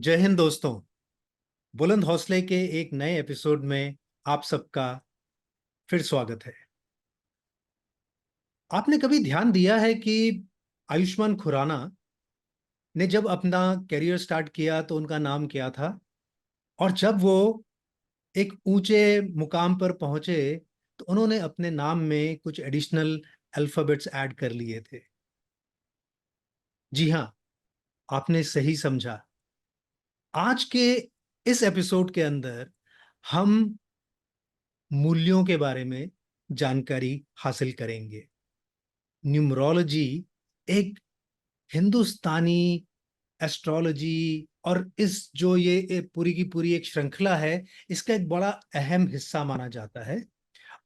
जय हिंद दोस्तों। बुलंद हौसले के एक नए एपिसोड में आप सबका फिर स्वागत है। आपने कभी ध्यान दिया है कि आयुष्मान खुराना ने जब अपना करियर स्टार्ट किया तो उनका नाम क्या था? और जब वो एक ऊंचे मुकाम पर पहुंचे तो उन्होंने अपने नाम में कुछ एडिशनल अल्फाबेट्स ऐड कर लिए थे। जी हाँ, आपने सही समझा। आज के इस एपिसोड के अंदर हम मूल्यों के बारे में जानकारी हासिल करेंगे। न्यूमरोलॉजी एक हिंदुस्तानी एस्ट्रोलॉजी और इस जो ये पूरी की पूरी एक श्रृंखला है, इसका एक बड़ा अहम हिस्सा माना जाता है।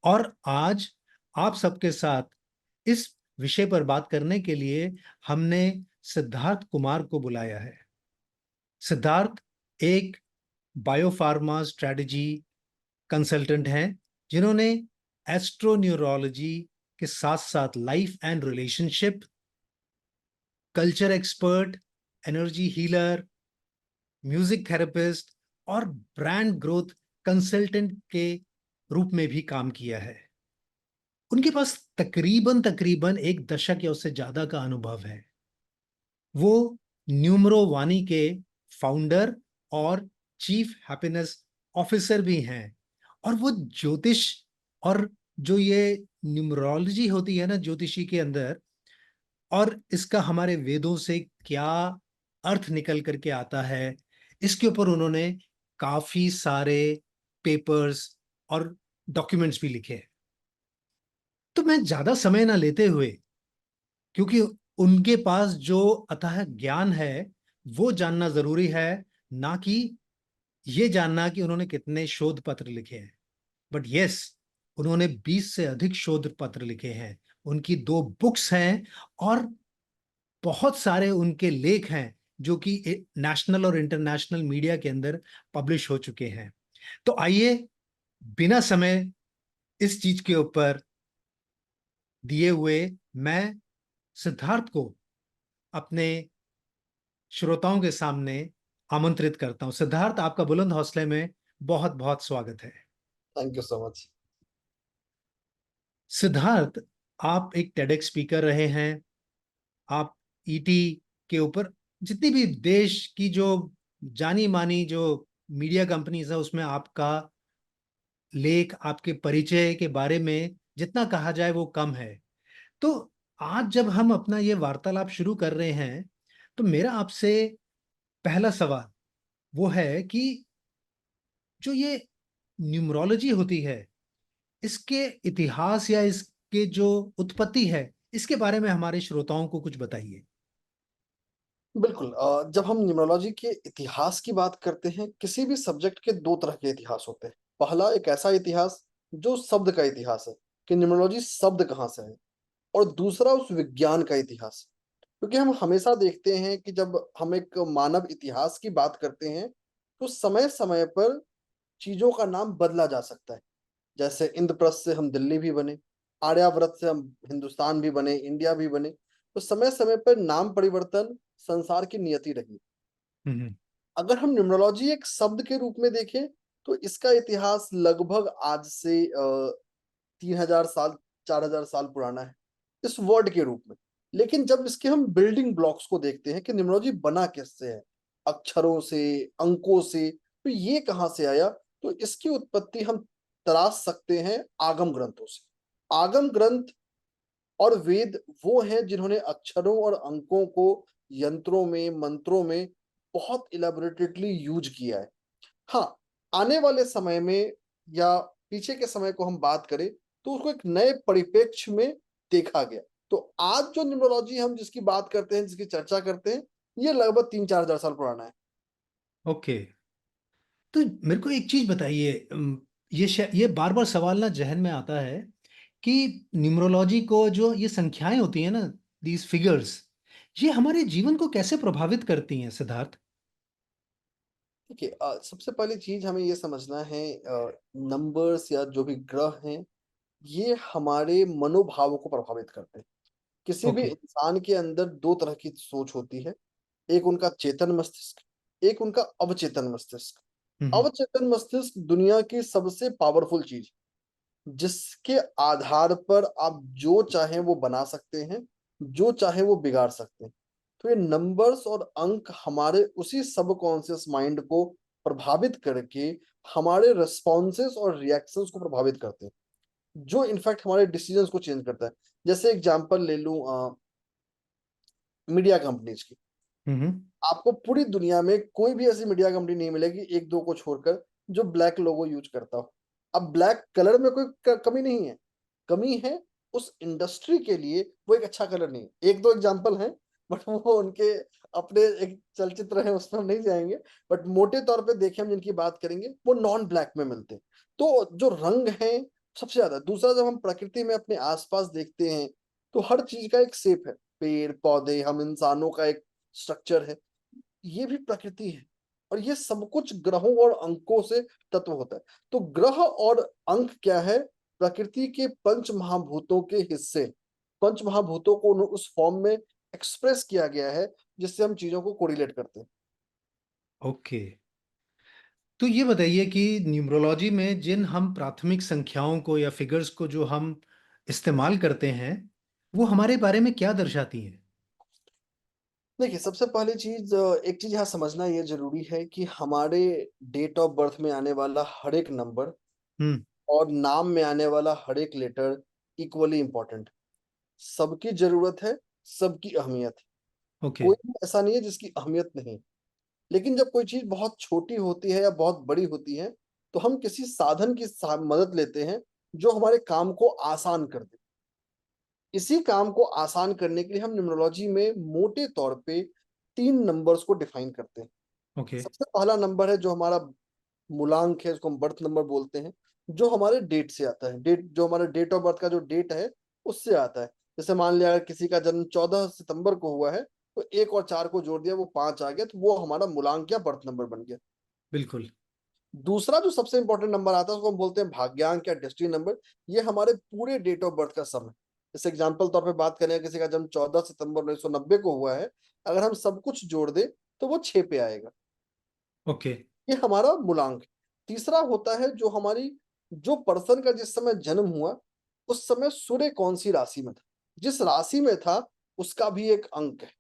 और आज आप सबके साथ इस विषय पर बात करने के लिए हमने सिद्धार्थ कुमार को बुलाया है। सिद्धार्थ एक बायोफार्मा स्ट्रेटजी कंसल्टेंट हैं, जिन्होंने एस्ट्रोन्यूरोलॉजी के साथ साथ life and relationship, culture expert, energy healer, music therapist और ब्रांड ग्रोथ कंसल्टेंट के रूप में भी काम किया है। उनके पास तकरीबन तकरीबन एक दशक या उससे ज्यादा का अनुभव है। वो न्यूमरो वानी के फाउंडर और चीफ हैप्पीनेस ऑफिसर भी हैं। और वो ज्योतिष और जो ये न्यूमरोलॉजी होती है ना ज्योतिषी के अंदर, और इसका हमारे वेदों से क्या अर्थ निकल करके आता है, इसके ऊपर उन्होंने काफी सारे पेपर्स और डॉक्यूमेंट्स भी लिखे हैं। तो मैं ज्यादा समय ना लेते हुए, क्योंकि उनके पास जो अथाह ज्ञान है वो जानना जरूरी है, ना कि ये जानना कि उन्होंने कितने शोध पत्र लिखे हैं। बट यस, उन्होंने 20 से अधिक शोध पत्र लिखे हैं, उनकी 2 बुक्स हैं और बहुत सारे उनके लेख हैं जो कि नेशनल और इंटरनेशनल मीडिया के अंदर पब्लिश हो चुके हैं। तो आइए, बिना समय इस चीज के ऊपर दिए हुए, मैं सिद्धार्थ को अपने श्रोताओं के सामने आमंत्रित करता हूं। सिद्धार्थ, आपका बुलंद हौसले में बहुत बहुत स्वागत है। Thank you so much. Siddharth, आप एक टेडेक्स स्पीकर रहे हैं। आप ईटी के ऊपर जितनी भी देश की जो जानी मानी जो मीडिया कंपनीज है उसमें आपका लेख, आपके परिचय के बारे में जितना कहा जाए वो कम है। तो आज जब हम अपना ये वार्तालाप शुरू कर रहे हैं तो मेरा आपसे पहला सवाल वो है कि जो ये न्यूमरोलॉजी होती है, इसके इतिहास या इसके जो उत्पत्ति है, इसके बारे में हमारे श्रोताओं को कुछ बताइए। बिल्कुल। जब हम न्यूमरोलॉजी के इतिहास की बात करते हैं, किसी भी सब्जेक्ट के दो तरह के इतिहास होते हैं। पहला एक ऐसा इतिहास जो शब्द का इतिहास है कि न्यूमरोलॉजी शब्द कहाँ से है, और दूसरा उस विज्ञान का इतिहास। क्योंकि हम हमेशा देखते हैं कि जब हम एक मानव इतिहास की बात करते हैं तो समय समय पर चीजों का नाम बदला जा सकता है। जैसे इंद्रप्रस्थ से हम दिल्ली भी बने, आर्यावर्त से हम हिंदुस्तान भी बने, इंडिया भी बने। तो समय समय पर नाम परिवर्तन संसार की नियति रही। हम्म। अगर हम न्यूमरोलॉजी एक शब्द के रूप में देखें तो इसका इतिहास लगभग आज से 3,000 साल, 4,000 साल पुराना है इस वर्ड के रूप में। लेकिन जब इसके हम बिल्डिंग ब्लॉक्स को देखते हैं कि न्यूमरोलॉजी बना किससे है, अक्षरों से, अंकों से, तो ये कहाँ से आया, तो इसकी उत्पत्ति हम तराश सकते हैं आगम ग्रंथों से। आगम ग्रंथ और वेद वो हैं जिन्होंने अक्षरों और अंकों को यंत्रों में, मंत्रों में बहुत इलेबोरेटेडली यूज किया है। हाँ, आने वाले समय में या पीछे के समय को हम बात करें तो उसको एक नए परिप्रेक्ष्य में देखा गया। तो आज जो न्यूमरोलॉजी हम जिसकी बात करते हैं, जिसकी चर्चा करते हैं, ये लगभग 3-4 हजार साल पुराना है। ओके। तो मेरे को एक चीज बताइए, ये बार बार सवाल ना जहन में आता है कि न्यूमरोलॉजी को जो ये संख्याएं होती हैं ना, दीज फिगर्स, ये हमारे जीवन को कैसे प्रभावित करती हैं सिद्धार्थ? देखिए, सबसे पहली चीज हमें ये समझना है, नंबर्स या जो भी ग्रह हैं, ये हमारे मनोभावों को प्रभावित करते हैं। किसी भी ओके। इंसान के अंदर दो तरह की सोच होती है। एक उनका चेतन मस्तिष्क, एक उनका अवचेतन मस्तिष्क। हम्म। अवचेतन मस्तिष्क दुनिया की सबसे पावरफुल चीज, जिसके आधार पर आप जो चाहें वो बना सकते हैं, जो चाहे वो बिगाड़ सकते हैं। तो ये नंबर्स और अंक हमारे उसी सबकॉन्शियस माइंड को प्रभावित करके हमारे रिस्पॉन्सेस और रिएक्शंस को प्रभावित करते हैं, जो इनफैक्ट हमारे डिसीजंस को चेंज करता है। जैसे एग्जांपल ले लूं मीडिया कंपनीज की। हम्म। आपको पूरी दुनिया में कोई भी ऐसी मीडिया कंपनी नहीं मिलेगी, एक दो को छोड़कर, जो ब्लैक लोगो यूज करता हो। अब ब्लैक कलर में कोई कमी नहीं है, कमी है उस इंडस्ट्री के लिए वो एक अच्छा कलर नहीं है। एक दो एग्जांपल हैं, बट वो उनके अपने एक चलचित्र है, उसमें हम नहीं जाएंगे। बट मोटे तौर पे देखें हम जिनकी बात करेंगे वो नॉन ब्लैक में मिलते हैं। तो जो रंग है सबसे ज्यादा। दूसरा, जब हम प्रकृति में अपने आसपास देखते हैं तो हर चीज का एक शेप है, पेड़ पौधे, हम इंसानों का एक स्ट्रक्चर है, ये भी प्रकृति है। और ये सब कुछ ग्रहों और अंकों से तत्व होता है। तो ग्रह और अंक क्या है? प्रकृति के पंच महाभूतों के हिस्से। पंच महाभूतों को उस फॉर्म में एक्सप्रेस किया गया है जिससे हम चीजों को कोरिलेट करते हैं। ओके। तो ये बताइए कि न्यूमरोलॉजी में जिन हम प्राथमिक संख्याओं को या फिगर्स को जो हम इस्तेमाल करते हैं, वो हमारे बारे में क्या दर्शाती हैं? देखिए, सबसे पहली चीज, एक चीज यहाँ समझना ये जरूरी है कि हमारे डेट ऑफ बर्थ में आने वाला हर एक नंबर हम्म। और नाम में आने वाला हर एक लेटर इक्वली इंपॉर्टेंट। सबकी जरूरत है, सबकी अहमियत है। ओके। कोई भी ऐसा नहीं है जिसकी अहमियत नहीं। लेकिन जब कोई चीज बहुत छोटी होती है या बहुत बड़ी होती है, तो हम किसी साधन की मदद लेते हैं जो हमारे काम को आसान कर दे। इसी काम को आसान करने के लिए हम न्यूमरोलॉजी में मोटे तौर पे 3 नंबर्स को डिफाइन करते हैं। ओके। सबसे पहला नंबर है जो हमारा मूलांक है, उसको हम बर्थ नंबर बोलते हैं, जो हमारे डेट से आता है। डेट जो हमारा डेट ऑफ बर्थ का जो डेट है उससे आता है। जैसे मान लिया अगर किसी का जन्म 14 सितंबर को हुआ है, तो 1 और 4 को जोड़ दिया, वो 5 आ गया, तो वो हमारा मूलांक या बर्थ नंबर बन गया। बिल्कुल। दूसरा जो सबसे इंपॉर्टेंट नंबर आता है उसको हम बोलते हैं भाग्यांक या डेस्टिनी नंबर। ये हमारे पूरे डेट ऑफ बर्थ का सम है। जैसे एग्जांपल तौर पे बात करें, किसी का जन्म 14 सितंबर 1990 को हुआ है, अगर हम सब कुछ जोड़ दें तो वो 6 पे आएगा। ओके। ये हमारा मूलांक है। तीसरा होता है जो हमारी, जो पर्सन का जिस समय जन्म हुआ उस समय सूर्य कौन सी राशि में था। जिस राशि में था उसका भी एक अंक है।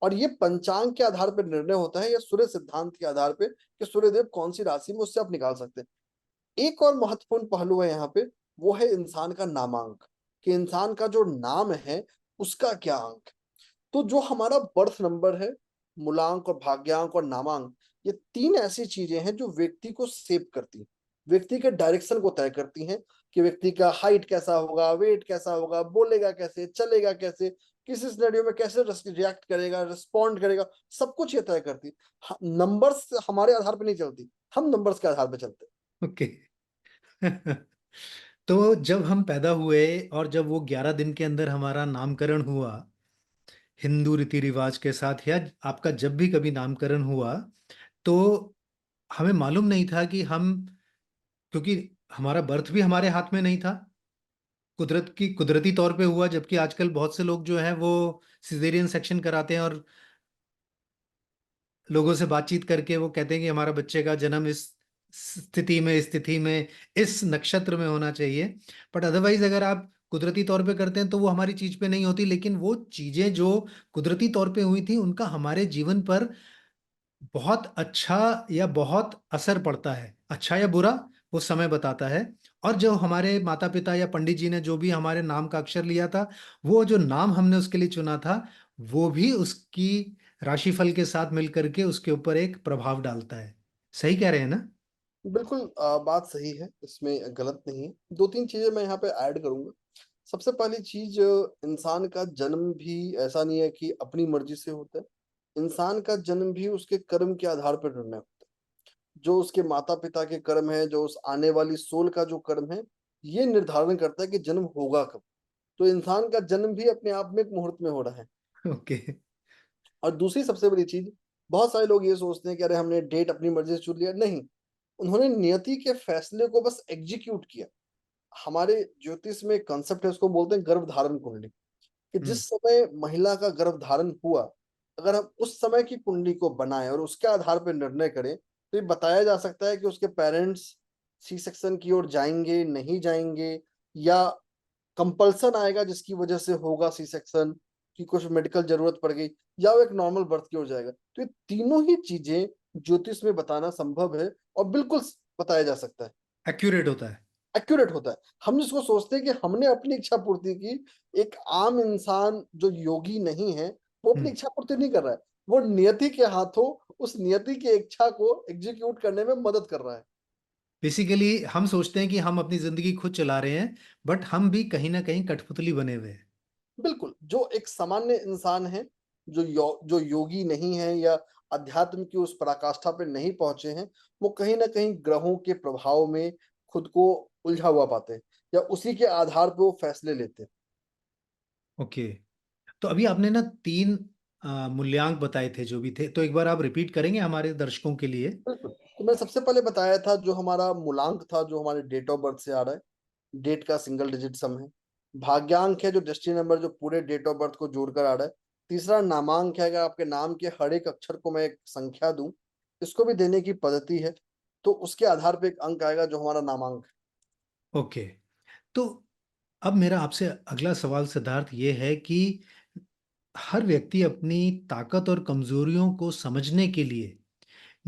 और ये पंचांग के आधार पर निर्णय होता है या सूर्य सिद्धांत के आधार पे कि सूर्यदेव कौन सी राशि में, उससे आप निकाल सकते हैं। एक और महत्वपूर्ण पहलू है यहाँ पे, वो है इंसान का नामांक, कि इंसान का जो नाम है उसका क्या अंक। तो जो हमारा बर्थ नंबर है, मूलांक और भाग्यांक और नामांक, ये 3 ऐसी चीजें हैं जो व्यक्ति को शेप करती हैं, व्यक्ति के डायरेक्शन को तय करती हैं, कि व्यक्ति का हाइट कैसा होगा, वेट कैसा होगा, बोलेगा कैसे, चलेगा कैसे, किस सिनेरियो में कैसे रिएक्ट करेगा, रिस्पॉन्ड करेगा, सब कुछ ये तय करती है। नंबर्स हमारे आधार पर नहीं चलती, हम नंबर्स के आधार पर चलते हैं। ओके। तो जब हम पैदा हुए और जब वो 11 दिन के अंदर हमारा नामकरण हुआ, हिंदू रीति रिवाज के साथ, या आपका जब भी कभी नामकरण हुआ, तो हमें मालूम नहीं था कि हम, क्योंकि हमारा बर्थ भी हमारे हाथ में नहीं था, कुदरती तौर पे हुआ। जबकि आजकल बहुत से लोग जो हैं वो सिजेरियन सेक्शन कराते हैं और लोगों से बातचीत करके वो कहते हैं कि हमारा बच्चे का जन्म इस स्थिति में इस नक्षत्र में होना चाहिए। बट अदरवाइज अगर आप कुदरती तौर पे करते हैं तो वो हमारी चीज पे नहीं होती, लेकिन वो चीजें जो कुदरती तौर पे हुई थी उनका हमारे जीवन पर बहुत अच्छा या बहुत असर पड़ता है, अच्छा या बुरा वो समय बताता है। और जो हमारे माता पिता या पंडित जी ने जो भी हमारे नाम का अक्षर लिया था, वो जो नाम हमने उसके लिए चुना था, वो भी उसकी राशिफल के साथ मिलकर के उसके ऊपर एक प्रभाव डालता है। सही कह रहे हैं ना? बिल्कुल, बात सही है, इसमें गलत नहीं है। 2-3 चीजें मैं यहाँ पे ऐड करूंगा। सबसे पहली चीज, इंसान का जन्म भी ऐसा नहीं है कि अपनी मर्जी से होता है। इंसान का जन्म भी उसके कर्म के आधार पर निर्णय होता है। जो उसके माता पिता के कर्म है, जो उस आने वाली सोल का जो कर्म है, ये निर्धारण करता है कि जन्म होगा कब। तो इंसान का जन्म भी अपने आप में एक मुहूर्त में हो रहा है। ओके। और दूसरी सबसे बड़ी चीज, बहुत सारे लोग ये सोचते हैं कि अरे हमने डेट अपनी मर्जी से चुन लिया। नहीं, उन्होंने नियति के फैसले को बस एग्जीक्यूट किया। हमारे ज्योतिष में एक कंसेप्ट है, उसको बोलते हैं गर्भ धारण कुंडली। कि हम्म। जिस समय महिला का गर्भ धारण हुआ, अगर हम उस समय की कुंडली को बनाएं और उसके आधार पर निर्णय करें, तो ये बताया जा सकता है कि उसके पेरेंट्स सी सेक्शन की ओर जाएंगे, नहीं जाएंगे, या कंपल्सन आएगा जिसकी वजह से होगा सी सेक्शन, की कुछ मेडिकल जरूरत पड़ गई, या वो एक नॉर्मल बर्थ की ओर जाएगा। तो ये तीनों ही चीजें ज्योतिष में बताना संभव है और बिल्कुल बताया जा सकता है, एक्यूरेट होता है। एक्यूरेट होता है। हम जिसको सोचते हैं कि हमने अपनी इच्छा पूर्ति की, एक आम इंसान जो योगी नहीं है वो अपनी हम्म। इच्छा पूर्ति नहीं कर रहा है, वो नियति के हाथों उस नियति की इच्छा को एग्जीक्यूट करने में मदद कर रहा है। बेसिकली हम सोचते हैं कि हम अपनी जिंदगी खुद चला रहे हैं, बट हम भी कहीं ना कहीं कठपुतली बने हुए हैं। बिल्कुल, जो एक सामान्य इंसान है, जो योगी नहीं है या अध्यात्म की उस पराकाष्ठा पे नहीं पहुंचे हैं, वो कहीं ना कहीं ग्रहों के प्रभाव में खुद को उलझा हुआ पाते हैं, या उसी के आधार पे वो फैसले लेते हैं। ओके। तो अभी आपने ना तीन मूल्यांक बताए थे जो भी थे, तो एक बार आप रिपीट करेंगे हमारे दर्शकों के लिए? बिल्कुल, तो मैंने सबसे पहले बताया था जो हमारा मूलांक था, जो हमारे डेट ऑफ बर्थ से आ रहा है, डेट का सिंगल डिजिट सम है। भाग्यांक है जो डेस्टिनी नंबर, जो पूरे डेट ऑफ बर्थ को जोड़कर आ रहा है। तीसरा नामांक है, अगर आपके नाम के हर एक अक्षर को मैं एक संख्या दूं, इसको भी देने की पद्धति है, तो उसके आधार पे एक अंक आएगा जो हमारा नामांक है। ओके। तो अब मेरा आपसे अगला सवाल सिद्धार्थ ये है कि हर व्यक्ति अपनी ताकत और कमजोरियों को समझने के लिए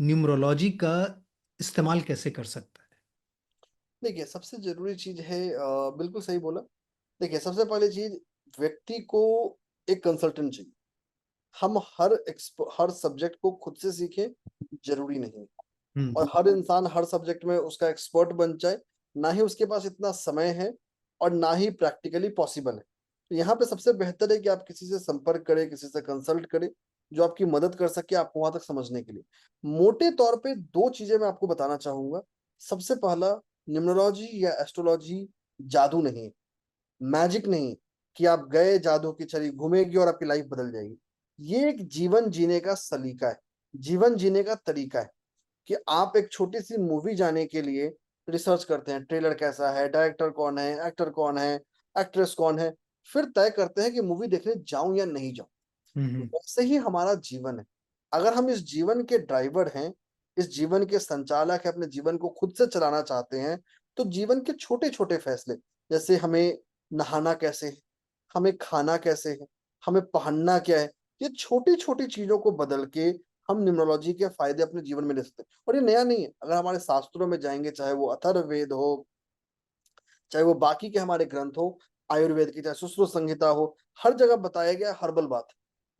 न्यूमरोलॉजी का इस्तेमाल कैसे कर सकता है? देखिए, सबसे जरूरी चीज है, बिल्कुल सही बोला। देखिए, सबसे पहली चीज, व्यक्ति को एक कंसल्टेंट चाहिए। हम हर सब्जेक्ट को खुद से सीखें, जरूरी नहीं। हम्म। और हर इंसान हर सब्जेक्ट में उसका एक्सपर्ट बन जाए, ना ही उसके पास इतना समय है और ना ही प्रैक्टिकली पॉसिबल है। तो यहाँ पे सबसे बेहतर है कि आप किसी से संपर्क करें, किसी से कंसल्ट करें, जो आपकी मदद कर सके आपको वहां तक समझने के लिए। मोटे तौर पे दो चीजें मैं आपको बताना चाहूंगा। सबसे पहला, न्यूमरोलॉजी या एस्ट्रोलॉजी जादू नहीं है, मैजिक नहीं, कि आप गए, जादू की छड़ी घूमेगी और आपकी लाइफ बदल जाएगी। ये एक जीवन जीने का सलीका है, जीवन जीने का तरीका है, कि आप एक छोटी सी मूवी जाने के लिए रिसर्च करते हैं, ट्रेलर कैसा है, डायरेक्टर कौन है, एक्टर कौन है, एक्ट्रेस कौन है, फिर तय करते हैं कि मूवी देखने जाऊं या नहीं जाऊं। हम्म। वैसे ही हमारा जीवन है। अगर हम इस जीवन के ड्राइवर हैं, इस जीवन के संचालक हैं, अपने जीवन को खुद से चलाना चाहते हैं, तो जीवन के छोटे छोटे फैसले, जैसे हमें नहाना कैसे है, हमें खाना कैसे है, हमें पहनना क्या है, ये छोटी छोटी चीजों को बदल के हम न्यूमरोलॉजी के फायदे अपने जीवन में ले सकते हैं। और ये नया नहीं है, अगर हमारे शास्त्रों में जाएंगे, चाहे वो अथर्ववेद हो, चाहे वो बाकी के हमारे ग्रंथ हो, आयुर्वेद की, चाहे सुश्रुत संहिता हो, हर जगह बताया गया हर्बल बात,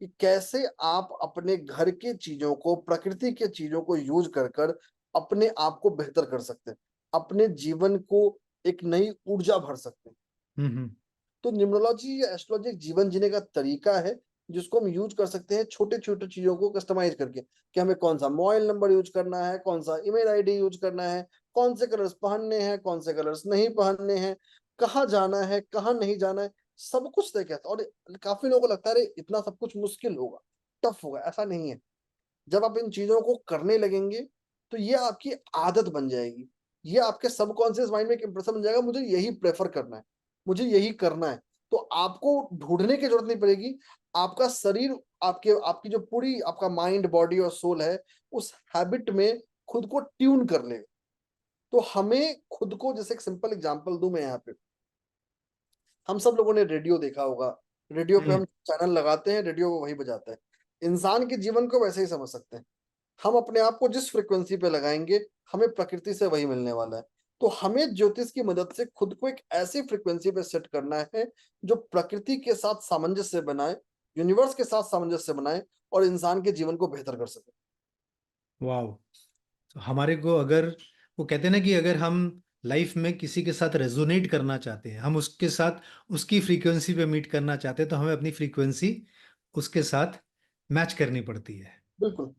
कि कैसे आप अपने घर के चीजों को, प्रकृति के चीजों को यूज कर कर अपने आप को बेहतर कर सकते हैं, अपने जीवन को एक नई ऊर्जा भर सकते हैं। हम्म। तो न्यूमरोलॉजी या एस्ट्रोलॉजी एक जीवन जीने का तरीका है, जिसको हम यूज कर सकते हैं छोटे छोटे चीजों को कस्टमाइज करके, कि हमें कौन सा मोबाइल नंबर यूज करना है, कौन सा ईमेल आईडी यूज करना है, कौन से कलर्स पहनने हैं, कौन से कलर्स नहीं पहनने हैं, कहाँ जाना है, कहाँ नहीं जाना है, सब कुछ तय कहता है। और काफी लोगों को लगता है, अरे इतना सब कुछ मुश्किल होगा, टफ होगा। ऐसा नहीं है। जब आप इन चीजों को करने लगेंगे, तो ये आपकी आदत बन जाएगी, ये आपके सबकॉन्शियस माइंड में एक इंप्रेशन बन जाएगा, मुझे यही प्रेफर करना है, मुझे यही करना है। तो आपको ढूंढने की जरूरत नहीं पड़ेगी, आपका शरीर, आपके आपकी जो पूरी आपका माइंड, बॉडी और सोल है, उस हैबिट में खुद को ट्यून कर लेगा। तो हमें खुद को, जैसे एक सिंपल एग्जांपल दूं मैं यहाँ पे, हम सब लोगों ने रेडियो देखा होगा, रेडियो पे हम्म। हम चैनल लगाते हैं, रेडियो वो वही बजाता है। इंसान के जीवन को वैसे ही समझ सकते हैं। हम अपने आप को जिस फ्रिक्वेंसी पे लगाएंगे, हमें प्रकृति से वही मिलने वाला है। तो हमें ज्योतिष की मदद से खुद को एक ऐसी फ्रिक्वेंसी पे सेट करना है जो प्रकृति के साथ सामंजस्य बनाए, यूनिवर्स के साथ सामंजस्य बनाए, और इंसान के जीवन को बेहतर कर सके। वाह। तो हमारे को अगर, वो कहते हैं ना कि अगर हम लाइफ में किसी के साथ रेजोनेट करना चाहते हैं, हम उसके साथ उसकी फ्रीक्वेंसी पे मीट करना चाहते हैं, तो हमें अपनी फ्रीक्वेंसी उसके साथ मैच करनी पड़ती है। बिल्कुल।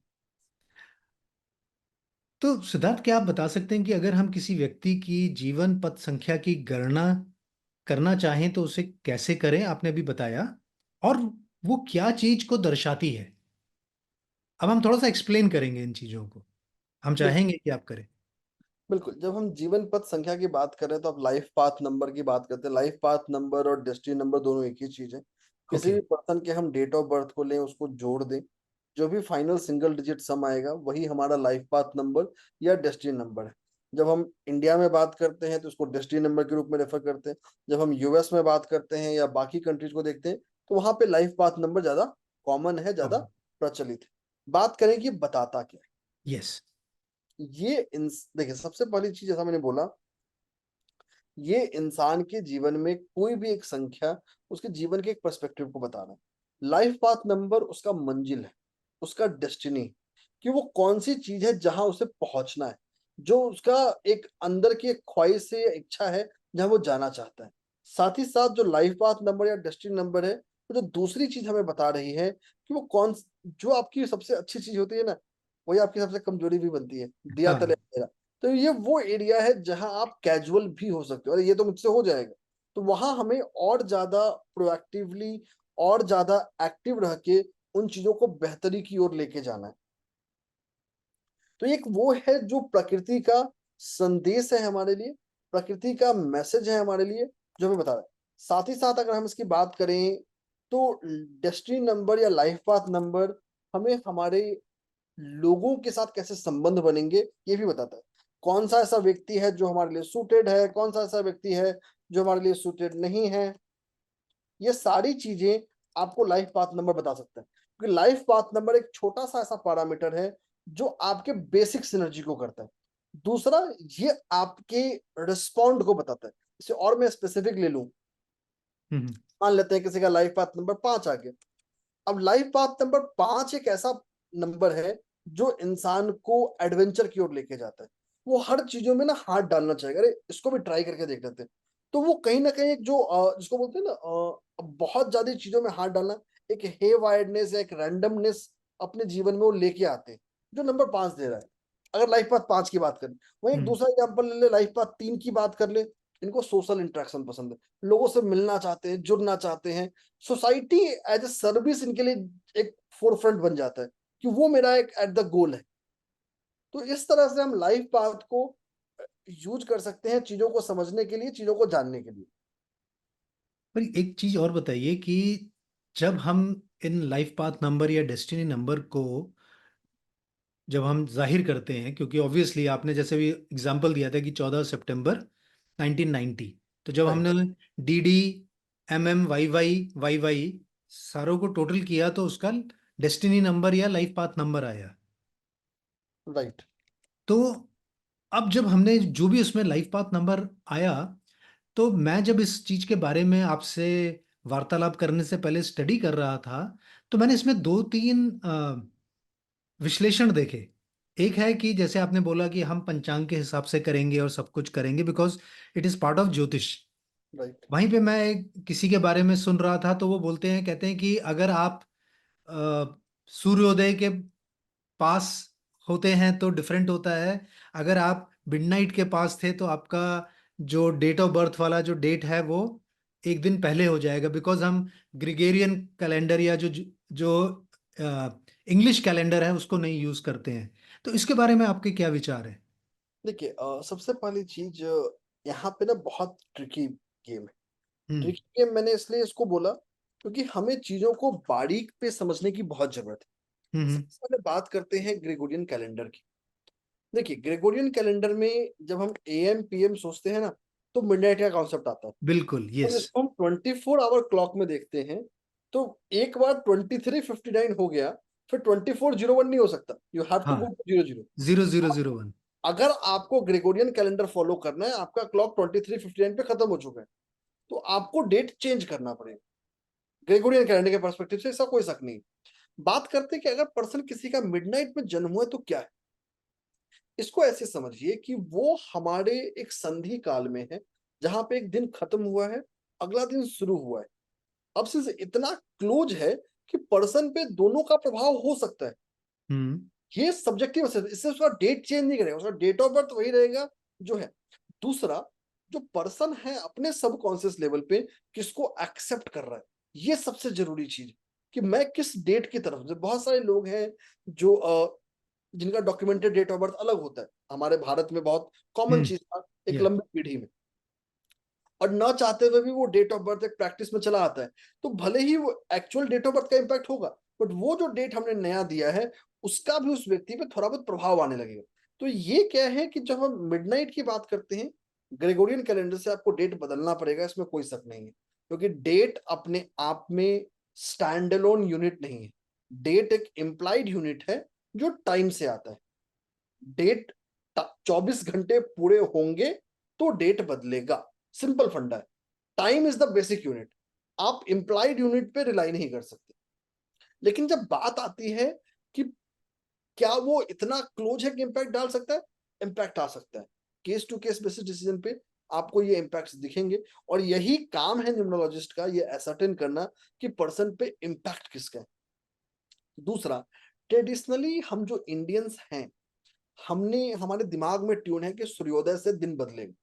तो सिद्धार्थ, क्या आप बता सकते हैं कि अगर हम किसी व्यक्ति की जीवन पथ संख्या की गणना करना चाहें तो उसे कैसे करें? आपने अभी बताया, और वो क्या चीज को दर्शाती है? अब हम थोड़ा सा एक्सप्लेन करेंगे इन चीजों को, हम देखिए, चाहेंगे कि आप करें। बिल्कुल, जब हम जीवन पथ संख्या की बात करें, तो आप लाइफ पाथ नंबर की बात करते हैं। लाइफ पाथ नंबर और डेस्टिनी नंबर दोनों एक ही चीज है। किसी ओके। भी पर्सन के हम डेट ऑफ बर्थ को लें, उसको जोड़ दें, जो भी फाइनल सिंगल डिजिट सम आएगा वही हमारा लाइफ पाथ नंबर या डेस्टिनी नंबर है। जब हम इंडिया में बात करते हैं तो उसको डेस्टिनी नंबर के रूप में रेफर करते हैं। जब हम यूएस में बात करते हैं या बाकी कंट्रीज को देखते हैं तो वहां पे लाइफ पाथ नंबर ज्यादा कॉमन है, ज्यादा प्रचलित है। बात करें कि बताता क्या यस। है, देखिए सबसे पहली चीज जैसा मैंने बोला, ये इंसान के जीवन में कोई भी एक संख्या उसके जीवन के एक पर्सपेक्टिव को बता रहा है। लाइफ पाथ नंबर उसका मंजिल है, उसका डेस्टिनी, कि वो कौन सी चीज है जहां उसे पहुंचना है, जो उसका एक अंदर की एक ख्वाहिश है या इच्छा है जहां वो जाना चाहता है। साथ ही साथ जो लाइफ पाथ नंबर या डेस्टिनी नंबर है, वो जो दूसरी चीज हमें बता रही है कि वो जो आपकी सबसे अच्छी चीज होती है ना, वही आपकी सबसे कमजोरी भी बनती है, दिया तले हाँ। अंधेरा। तो ये वो एरिया है जहां आप कैजुअल भी हो सकते हो, अरे ये तो मुझसे हो जाएगा। तो वहां हमें और ज्यादा प्रोएक्टिवली और ज्यादा एक्टिव रह के उन चीजों को बेहतरी की ओर लेके जाना है। तो एक वो है जो प्रकृति का संदेश है हमारे लिए, प्रकृति का मैसेज है हमारे लिए, जो हमें बता रहा है। साथ ही साथ अगर हम इसकी बात करें तो डेस्टिनी नंबर या लाइफ पाथ नंबर हमें हमारे लोगों के साथ कैसे संबंध बनेंगे ये भी बताता है। कौन सा ऐसा व्यक्ति है जो हमारे लिए सूटेड है, कौन सा ऐसा व्यक्ति है जो हमारे लिए सूटेड नहीं है, ये सारी चीजें आपको लाइफ पाथ नंबर बता सकता है। क्योंकि लाइफ पाथ नंबर एक छोटा सा ऐसा पैरामीटर है जो आपके बेसिक सिनर्जी को करता है। दूसरा, ये आपके रिस्पॉन्ड को बताता है। इसे और मैं स्पेसिफिक ले लूं, हम्म। मान लेते हैं किसी का लाइफ पाथ नंबर 5 आ गया। अब लाइफ पाथ नंबर 5 एक ऐसा नंबर है जो इंसान को एडवेंचर की ओर लेके जाता है। वो हर चीजों में ना हाथ डालना चाहेगा, अरे इसको भी ट्राई करके देख लेते हैं। तो वो कहीं ना कहीं एक जो जिसको बोलते हैं ना बहुत ज्यादा चीजों में हाथ डालना, एक हे वायर्डनेस या एक रैंडमनेस अपने जीवन में वो लेके आते हैं, जो नंबर 5 दे रहा है। अगर लाइफ पाथ 5 की बात करें, वहीं एक हम्म। दूसरा एग्जाम्पल ले ले, लाइफ पाथ 3 की बात कर ले। इनको सोशल इंटरेक्शन पसंद है, लोगों से मिलना चाहते हैं, जुड़ना चाहते हैं। सोसाइटी एज ए सर्विस इनके लिए एक फोरफ्रंट बन जाता है कि वो मेरा एक एट द गोल है। तो इस तरह से हम लाइफ पाथ को यूज कर सकते हैं चीजों को समझने के लिए, चीजों को जानने के लिए। पर एक चीज और बताइए कि जब हम इन लाइफ पाथ नंबर या डेस्टिनी नंबर को जब हम जाहिर करते हैं, क्योंकि ऑब्वियसली आपने जैसे भी एग्जांपल दिया था कि 14 सितंबर 1990, तो जब हमने right. D D M M Y Y सारों को टोटल किया तो उसका डेस्टिनी नंबर या लाइफ पाथ नंबर आया। राइट। तो अब जब हमने जो भी उसमें लाइफ पाथ नंबर आया, तो मैं जब इस चीज के बारे में आपसे वार्तालाप करने से पहले स्टडी कर रहा था, तो मैंने इसमें दो तीन विश्लेषण देखे। एक है कि जैसे आपने बोला कि हम पंचांग के हिसाब से करेंगे और सब कुछ करेंगे because it is part of ज्योतिष। राइट। वहीं पे मैं किसी के बारे में सुन रहा था, तो वो बोलते हैं, कहते हैं कि अगर आप सूर्योदय के पास होते हैं तो डिफरेंट होता है। अगर आप मिडनाइट के पास थे तो आपका जो डेट ऑफ बर्थ वाला जो डेट है वो एक दिन पहले हो जाएगा, बिकॉज हम ग्रिगोरियन कैलेंडर या जो जो इंग्लिश कैलेंडर है उसको नहीं यूज करते हैं। तो इसके बारे में आपके क्या विचार है? देखिए सबसे पहली चीज, यहाँ पे ना बहुत ट्रिकी गेम है। हम्म। ट्रिकी गेम मैंने इसलिए इसको बोला क्योंकि हमें चीजों को बारीक पे समझने की बहुत जरूरत है। हम्म। सबसे पहले बात करते हैं ग्रेगोरियन कैलेंडर की। देखिए ग्रेगोरियन कैलेंडर में जब हम एएम पीएम सोचते हैं ना, तो मिडनाइट का कॉन्सेप्ट आता है। बिल्कुल, और यस। इसको हम 24 आवर क्लॉक में देखते हैं, तो एक बार 23:59 हो गया, फिर 24:01 नहीं हो सकता, यू हैव टू हाँ। Go to 00। 0001। अगर आपको ग्रेगोरियन कैलेंडर फॉलो करना है, आपका क्लॉक 23:59 पे खत्म हो चुका है, तो आपको डेट चेंज करना पड़ेगा। ग्रेगोरियन कैलेंडर के पर्सपेक्टिव से ऐसा कोई शक नहीं। बात करते हैं कि अगर पर्सन किसी का मिडनाइट में जन्म हुआ है तो क्या है। इसको ऐसे समझिए कि वो हमारे एक संधि काल में है, जहां पे एक दिन खत्म हुआ है, अगला दिन शुरू हुआ है। अब से इतना क्लोज है कि पर्सन पे दोनों का प्रभाव हो सकता है। हम्म। ये सब्जेक्टिव है, इससे उसका डेट चेंज नहीं करेगा, उसका डेट ऑफ बर्थ वही रहेगा जो है। दूसरा, जो पर्सन है अपने सबकॉन्शियस लेवल पे किसको एक्सेप्ट कर रहा है, ये सबसे जरूरी चीज, कि मैं किस डेट की तरफ से। बहुत सारे लोग हैं जो जिनका डॉक्यूमेंटेड डेट ऑफ बर्थ अलग होता है, हमारे भारत में बहुत कॉमन हम्म। चीज था एक या। लंबी पीढ़ी में। और ना चाहते हुए भी वो डेट ऑफ बर्थ एक प्रैक्टिस में चला आता है, तो भले ही वो एक्चुअल डेट ऑफ बर्थ का इंपैक्ट होगा, बट वो जो डेट हमने नया दिया है उसका भी उस व्यक्ति पे थोड़ा बहुत प्रभाव आने लगेगा। तो ये क्या है कि जब हम मिडनाइट की बात करते हैं, ग्रेगोरियन कैलेंडर से आपको डेट बदलना पड़ेगा, इसमें कोई शक नहीं है, क्योंकि डेट अपने आप में स्टैंड अलोन यूनिट नहीं है। डेट एक इम्प्लाइड यूनिट है जो टाइम से आता है। डेट 24 घंटे पूरे होंगे तो डेट बदलेगा, सिंपल फंडा है। Time is the basic unit, आप इंप्लाइड यूनिट पे रिलाई नहीं कर सकते। लेकिन जब बात आती है कि क्या वो इतना क्लोज है कि इंपैक्ट डाल सकता है, इंपैक्ट आ सकता है। Case to case basis decision पे आपको ये इंपैक्ट्स दिखेंगे, और यही काम है न्यूमरोलॉजिस्ट का, ये एसर्टेन करना कि पर्सन पे इंपैक्ट किसका है। दूसरा, ट्रेडिशनली हम जो इंडियंस हैं, हमने हमारे दिमाग में ट्यून है कि सूर्योदय से दिन बदलेगा,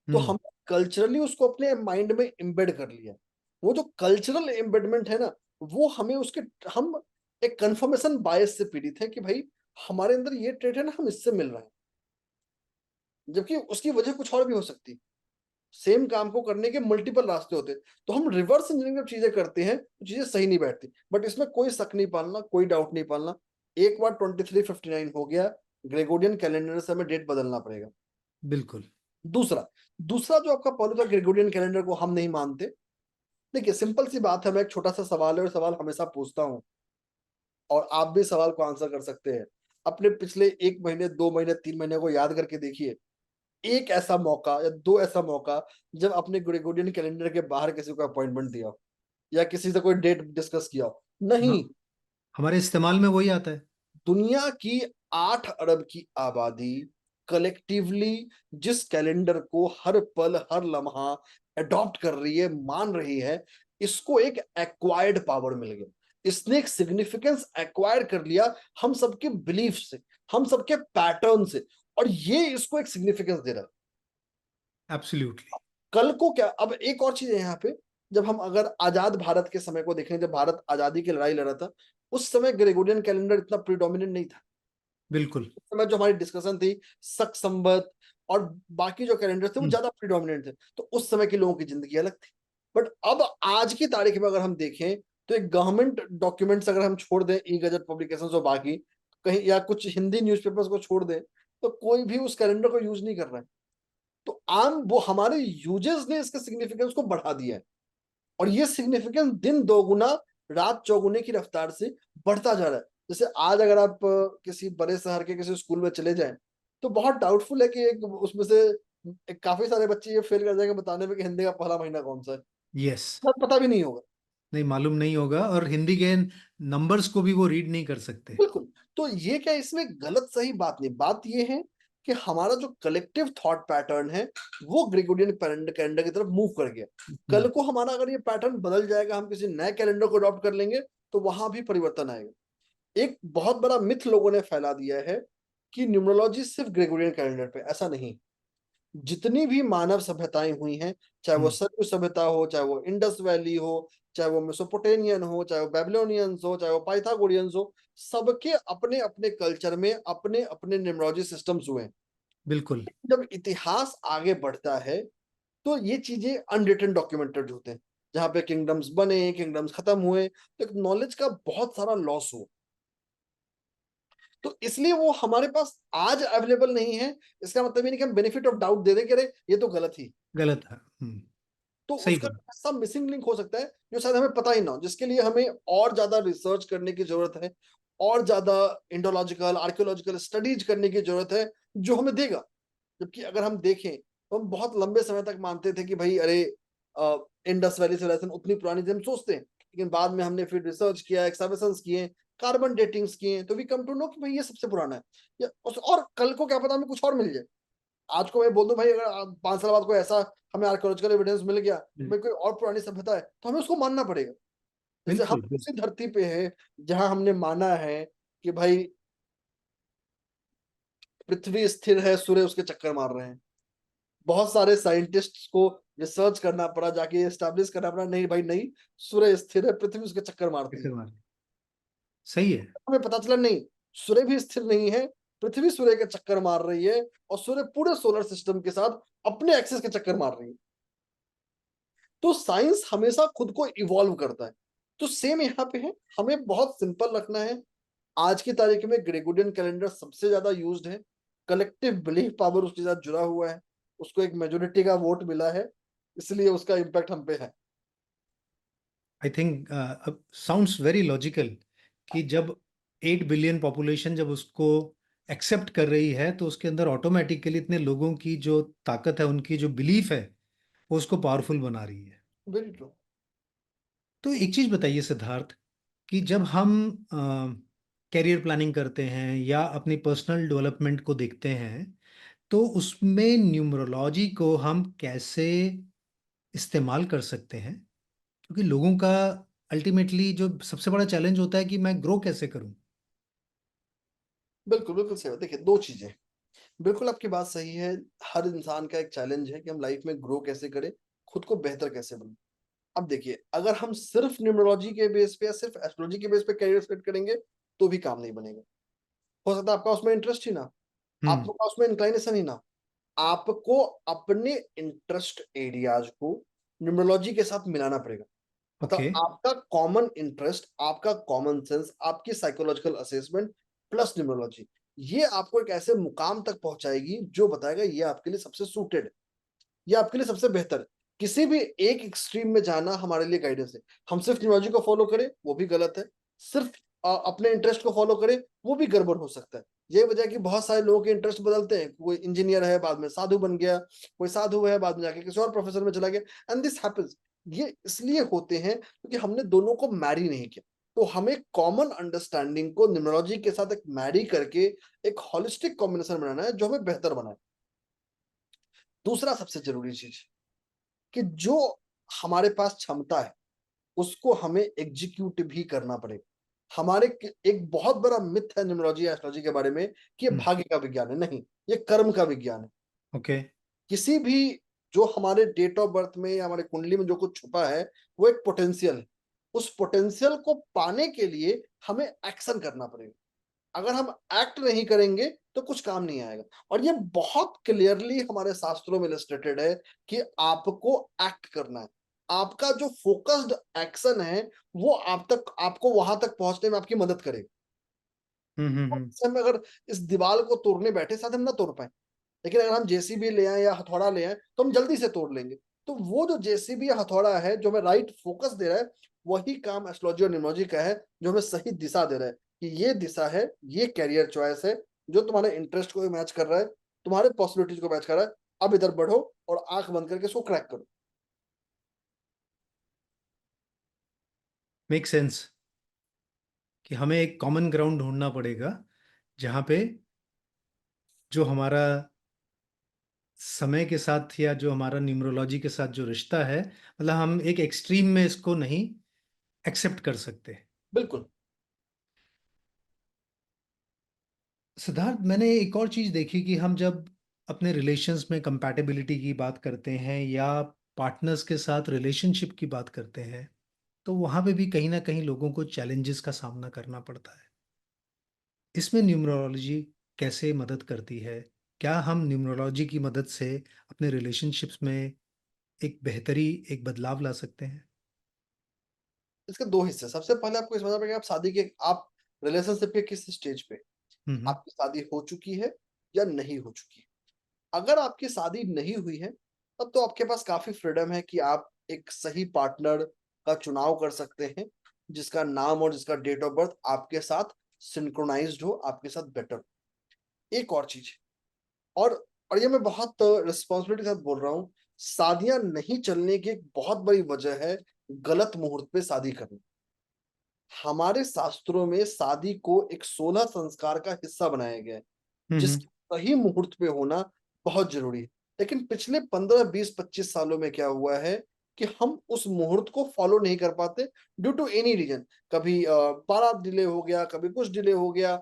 तो हम कल्चरली उसको अपने माइंड में एम्बेड कर लिया। वो जो कल्चरल एम्बेडमेंट है ना, वो हमें उसके, हम एक कंफर्मेशन बायस से पीड़ित है कि भाई हमारे अंदर ये ट्रेट है ना, हम इससे मिल रहे हैं, जबकि उसकी वजह कुछ और भी हो सकती। सेम काम को करने के मल्टीपल रास्ते होते हैं, तो हम रिवर्स इंजीनियरिंग जब चीजें करते हैं तो चीजें सही नहीं बैठती। बट इसमें कोई शक नहीं पालना, कोई डाउट नहीं पालना, एक बार 2359 हो गया, ग्रेगोरियन कैलेंडर से हमें डेट बदलना पड़ेगा। बिल्कुल। दूसरा दूसरा जो आपका पॉलिसी था, ग्रेगोरियन कैलेंडर को हम नहीं मानते। देखिए सिंपल सी बात है, मैं एक छोटा सा सवाल है और सवाल हमेशा पूछता हूं, और आप भी सवाल को आंसर कर सकते हैं। अपने पिछले 1 महीने, 2 महीने, 3 महीने को याद करके देखिए, एक ऐसा मौका या दो ऐसा मौका जब अपने ग्रेगोरियन कैलेंडर के बाहर किसी को अपॉइंटमेंट दिया हो या किसी से कोई डेट डिस्कस किया हो। नहीं। हमारे इस्तेमाल में वही आता है। दुनिया की 8 अरब की आबादी कलेक्टिवली जिस कैलेंडर को हर पल हर लम्हा अडॉप्ट कर रही है, मान रही है, इसको एक एक्वायर्ड पावर मिल गया। इसने एक सिग्निफिकेंस एक्वायर कर लिया हम सबके बिलीफ से, हम सबके पैटर्न से, और ये इसको एक सिग्निफिकेंस दे रहा है। एब्सोल्युटली। कल को क्या, अब एक और चीज है यहाँ पे, जब हम अगर आजाद भारत के समय को देखें, जब भारत आजादी की लड़ाई लड़ा था, उस समय ग्रेगोरियन कैलेंडर इतना प्रीडोमिनेंट नहीं था। बिल्कुल। उस समय जो हमारी डिस्कशन थी, शक संवत और बाकी जो कैलेंडर थे वो ज्यादा प्रीडोमिनेंट थे, तो उस समय के लोगों की जिंदगी अलग थी। बट अब आज की तारीख में अगर हम देखें, तो एक गवर्नमेंट डॉक्यूमेंट्स अगर हम छोड़ दें, ई गजट पब्लिकेशन और बाकी कहीं, या कुछ हिंदी न्यूज़पेपर्स को छोड़ दें, तो कोई भी उस कैलेंडर को यूज नहीं कर रहा है। तो आम वो हमारे यूजर्स ने इसके सिग्निफिकेंस को बढ़ा दिया है, और ये सिग्निफिकेंस दिन दोगुना रात चौगुने की रफ्तार से बढ़ता जा रहा है। जैसे आज अगर आप किसी बड़े शहर के किसी स्कूल में चले जाएं, तो बहुत डाउटफुल है कि एक उसमें से काफी सारे बच्चे ये फेल कर जाएंगे बताने में कि हिंदी का पहला महीना कौन सा है। यस। शायद पता भी नहीं होगा। नहीं, मालूम नहीं होगा, और हिंदी के नंबर्स को भी वो रीड नहीं कर सकते। बिल्कुल। तो ये क्या, इसमें गलत सही बात नहीं, बात ये है कि हमारा जो कलेक्टिव थॉट पैटर्न है वो ग्रेगोरियन कैलेंडर की तरफ मूव कर गया। कल को हमारा अगर ये पैटर्न बदल जाएगा, हम किसी नए कैलेंडर को अडॉप्ट कर लेंगे, तो वहां भी परिवर्तन आएगा। एक बहुत बड़ा मिथ लोगों ने फैला दिया है कि न्यूमरोलॉजी सिर्फ ग्रेगोरियन कैलेंडर पे, ऐसा नहीं। जितनी भी मानव सभ्यताएं हुई हैं, चाहे वो सभ्य सभ्यता हो, चाहे वो इंडस वैली हो, चाहे वो मेसोपोटेमियन हो, चाहे वो बेबीलोनियंस हो, चाहे वो पाइथागोरियंस हो, सबके अपने अपने कल्चर में अपने अपने न्यूमरोलॉजी सिस्टम्स हुए हैं। बिल्कुल। जब इतिहास आगे बढ़ता है, तो ये चीजें अनरिटन डॉक्यूमेंटेड होते हैं, जहां पे किंगडम्स बने, किंगडम्स खत्म हुए, तो नॉलेज का बहुत सारा लॉस हुआ। तो इसलिए वो हमारे पास आज अवेलेबल नहीं है। इसका मतलब ये नहीं कि हम बेनिफिट ऑफ डाउट दे दें कि अरे ये तो गलत ही। गलत है। तो सही उसका बात। ऐसा मिसिंग लिंक हो सकता है जो शायद हमें पता ही ना हो, जिसके लिए हमें और ज्यादा रिसर्च करने की जरूरत है, और ज्यादा इंडोलॉजिकल आर्कियोलॉजिकल स्टडीज करने की जरूरत है, जो हमें देगा। जबकि अगर हम देखें, तो हम बहुत लंबे समय तक मानते थे कि भाई अरे इंडस वैली सिविलाइजेशन उतनी पुरानी थी, हम सोचते हैं। लेकिन बाद में हमने फिर रिसर्च किया, एक्सकवेशंस किए, कार्बन डेटिंग्स किए, तो वी कम टू नो कि भाई ये सबसे पुराना है। और कल को क्या पता हमें कुछ और मिल जाए। आज को मैं बोल दूं भाई, अगर 5 साल बाद कोई ऐसा हमें आर्कियोलॉजिकल एविडेंस मिल गया कि भाई कोई और पुरानी सभ्यता है, तो हमें उसको मानना पड़ेगा। जैसे हम बिल्कुल। उसी धरती पे है जहां हमने माना है कि भाई पृथ्वी स्थिर है, सूर्य उसके चक्कर मार रहे हैं। बहुत सारे साइंटिस्ट्स को रिसर्च करना पड़ा, जाके एस्टैब्लिश करना पड़ा, नहीं भाई नहीं, सूर्य स्थिर है, पृथ्वी उसके चक्कर मारती है। चक्कर मार। सही है। हमें पता चला नहीं, सूर्य भी स्थिर नहीं है, पृथ्वी सूर्य के चक्कर मार रही है, और सूर्य पूरे सोलर सिस्टम के साथ अपने एक्सिस के चक्कर मार रही है। तो साइंस हमेशा खुद को इवॉल्व करता है। तो सेम यहाँ पे है, हमें बहुत सिंपल रखना है। आज की तारीख में ग्रेगोरियन कैलेंडर सबसे ज्यादा यूज्ड है, कलेक्टिव बिलीफ पावर उसके साथ जुड़ा हुआ है, उसको एक मेजोरिटी का वोट मिला है, इसलिए उसका इम्पैक्ट हम पे है। I think sounds very logical कि जब 8 बिलियन पॉपुलेशन जब उसको एक्सेप्ट कर रही है तो उसके अंदर ऑटोमेटिकली इतने लोगों की जो ताकत है, उनकी जो बिलीफ है, वो उसको पावरफुल बना रही है। Very true. तो एक चीज बताइए सिद्धार्थ, कि जब हम कैरियर प्लानिंग करते हैं या अपनी पर्सनल डेवलपमेंट को देखते हैं, तो उसमें न्यूमरोलॉजी को हम कैसे इस्तेमाल कर सकते हैं? क्योंकि लोगों का अल्टीमेटली जो सबसे बड़ा चैलेंज होता है कि मैं ग्रो कैसे करूं। बिल्कुल बिल्कुल सही बात। देखिए, दो चीजें, बिल्कुल आपकी बात सही है। हर इंसान का एक चैलेंज है कि हम लाइफ में ग्रो कैसे करें, खुद को बेहतर कैसे बनाएं। अब देखिए, अगर हम सिर्फ न्यूमरोलॉजी के बेस पे या सिर्फ एस्ट्रोलॉजी के बेस पे करियर सेट करेंगे तो भी काम नहीं बनेगा। हो सकता है आपका उसमें इंटरेस्ट ही ना, हम्म। आपका उसमें इंक्लाइनेशन ही ना। आपको अपने इंटरेस्ट एरियाज को न्यूमरोलॉजी के साथ मिलाना पड़ेगा। ओके। मतलब आपका कॉमन इंटरेस्ट, आपका कॉमन सेंस, आपकी साइकोलॉजिकल असेसमेंट प्लस न्यूमरोलॉजी, ये आपको एक ऐसे मुकाम तक पहुंचाएगी जो बताएगा ये आपके लिए सबसे सूटेड है, ये आपके लिए सबसे बेहतर है। किसी भी एक एक्सट्रीम में जाना हमारे लिए गाइडेंस है। हम सिर्फ न्यूमरोलॉजी को फॉलो करें वो भी गलत है, सिर्फ अपने इंटरेस्ट को फॉलो करें वो भी गड़बड़ हो सकता है। ये वजह है कि बहुत सारे लोगों के इंटरेस्ट बदलते हैं, कोई इंजीनियर है बाद में साधु बन गया, कोई साधु है बाद में जाके किसी और प्रोफेशन में चला गया, एंड दिस हैपेंस। ये इसलिए होते हैं क्योंकि हमने दोनों को मैरी नहीं किया। तो हमें कॉमन अंडरस्टैंडिंग को न्यूमरोलॉजी के साथ एक मैरी करके एक हॉलिस्टिक कॉम्बिनेशन बनाना है जो हमें बेहतर बनाए। दूसरा सबसे जरूरी चीज कि जो हमारे पास क्षमता है उसको हमें एग्जीक्यूट भी करना पड़ेगा। हमारे एक बहुत बड़ा मिथ है न्यूमरोलॉजी एस्ट्रोलॉजी के बारे में कि ये हम्म। भाग्य का विज्ञान है, नहीं, ये कर्म का विज्ञान है। ओके। किसी भी जो हमारे डेट ऑफ बर्थ में या हमारे कुंडली में जो कुछ छुपा है वो एक पोटेंशियल है। उस पोटेंशियल को पाने के लिए हमें एक्शन करना पड़ेगा। अगर हम एक्ट नहीं करेंगे तो कुछ काम नहीं आएगा। और ये बहुत क्लियरली हमारे शास्त्रों में इलस्ट्रेटेड है कि आपको एक्ट करना है। आपका जो फोकस्ड एक्शन है वो आप तक, आपको वहां तक पहुंचने में आपकी मदद करेगा। जैसे हम अगर इस दीवार को तोड़ने बैठे शायद हम ना तोड़ पाए, लेकिन अगर हम जेसीबी ले आए या हथौड़ा ले आए तो हम जल्दी से तोड़ लेंगे। तो वो जो जेसीबी या हथौड़ा है जो हमें राइट फोकस दे रहा है, वही काम एस्ट्रोलॉजी और न्यूमरोलॉजी का है जो हमें सही दिशा दे रहा है कि ये दिशा है, ये कैरियर चॉइस है जो तुम्हारे इंटरेस्ट को मैच कर रहा है, तुम्हारे पॉसिबिलिटीज को मैच कर रहा है। अब इधर बढ़ो और आंख बंद करके इसको क्रैक करो। मेक सेंस कि हमें एक कॉमन ग्राउंड ढूंढना पड़ेगा जहाँ पे जो हमारा समय के साथ या जो हमारा न्यूमरोलॉजी के साथ जो रिश्ता है, मतलब हम एक एक्सट्रीम में इसको नहीं एक्सेप्ट कर सकते। बिल्कुल। सिद्धार्थ, मैंने एक और चीज देखी कि हम जब अपने रिलेशंस में कंपैटिबिलिटी की बात करते हैं या पार्टनर्स के साथ रिलेशनशिप की बात करते हैं, तो वहां पे भी कहीं ना कहीं लोगों को चैलेंजेस का सामना करना पड़ता है। इसमें न्यूमरोलॉजी कैसे मदद करती है? क्या हम न्यूमरोलॉजी की मदद से अपने रिलेशनशिप्स में एक बेहतरी, एक बदलाव ला सकते हैं? इसके दो हिस्से। सबसे पहले आपको ये समझना पड़ेगा आप शादी के, आप रिलेशनशिप के किस स्टेज पे, हम्म। आपकी शादी हो चुकी है या नहीं हो चुकी है। अगर आपकी शादी नहीं हुई है तब तो आपके पास काफी फ्रीडम है कि आप एक सही पार्टनर का चुनाव कर सकते हैं जिसका नाम और जिसका डेट ऑफ बर्थ आपके साथ सिंक्रोनाइज्ड हो, आपके साथ बेटर। एक और चीज, और और ये मैं बहुत रिस्पॉन्सिबिलिटी के साथ बोल रहा हूँ, शादियां नहीं चलने की एक बहुत बड़ी वजह है गलत मुहूर्त पे शादी करना। हमारे शास्त्रों में शादी को एक 16 संस्कार का हिस्सा बनाया गया है हम्म। जिसके सही मुहूर्त पे होना बहुत जरूरी है। लेकिन पिछले 15 20 25 सालों में क्या हुआ है कि हम उस मुहूर्त को फॉलो नहीं कर पाते ड्यू टू एनी रीजन। कभी बारात डिले हो गया, कभी कुछ डिले हो गया।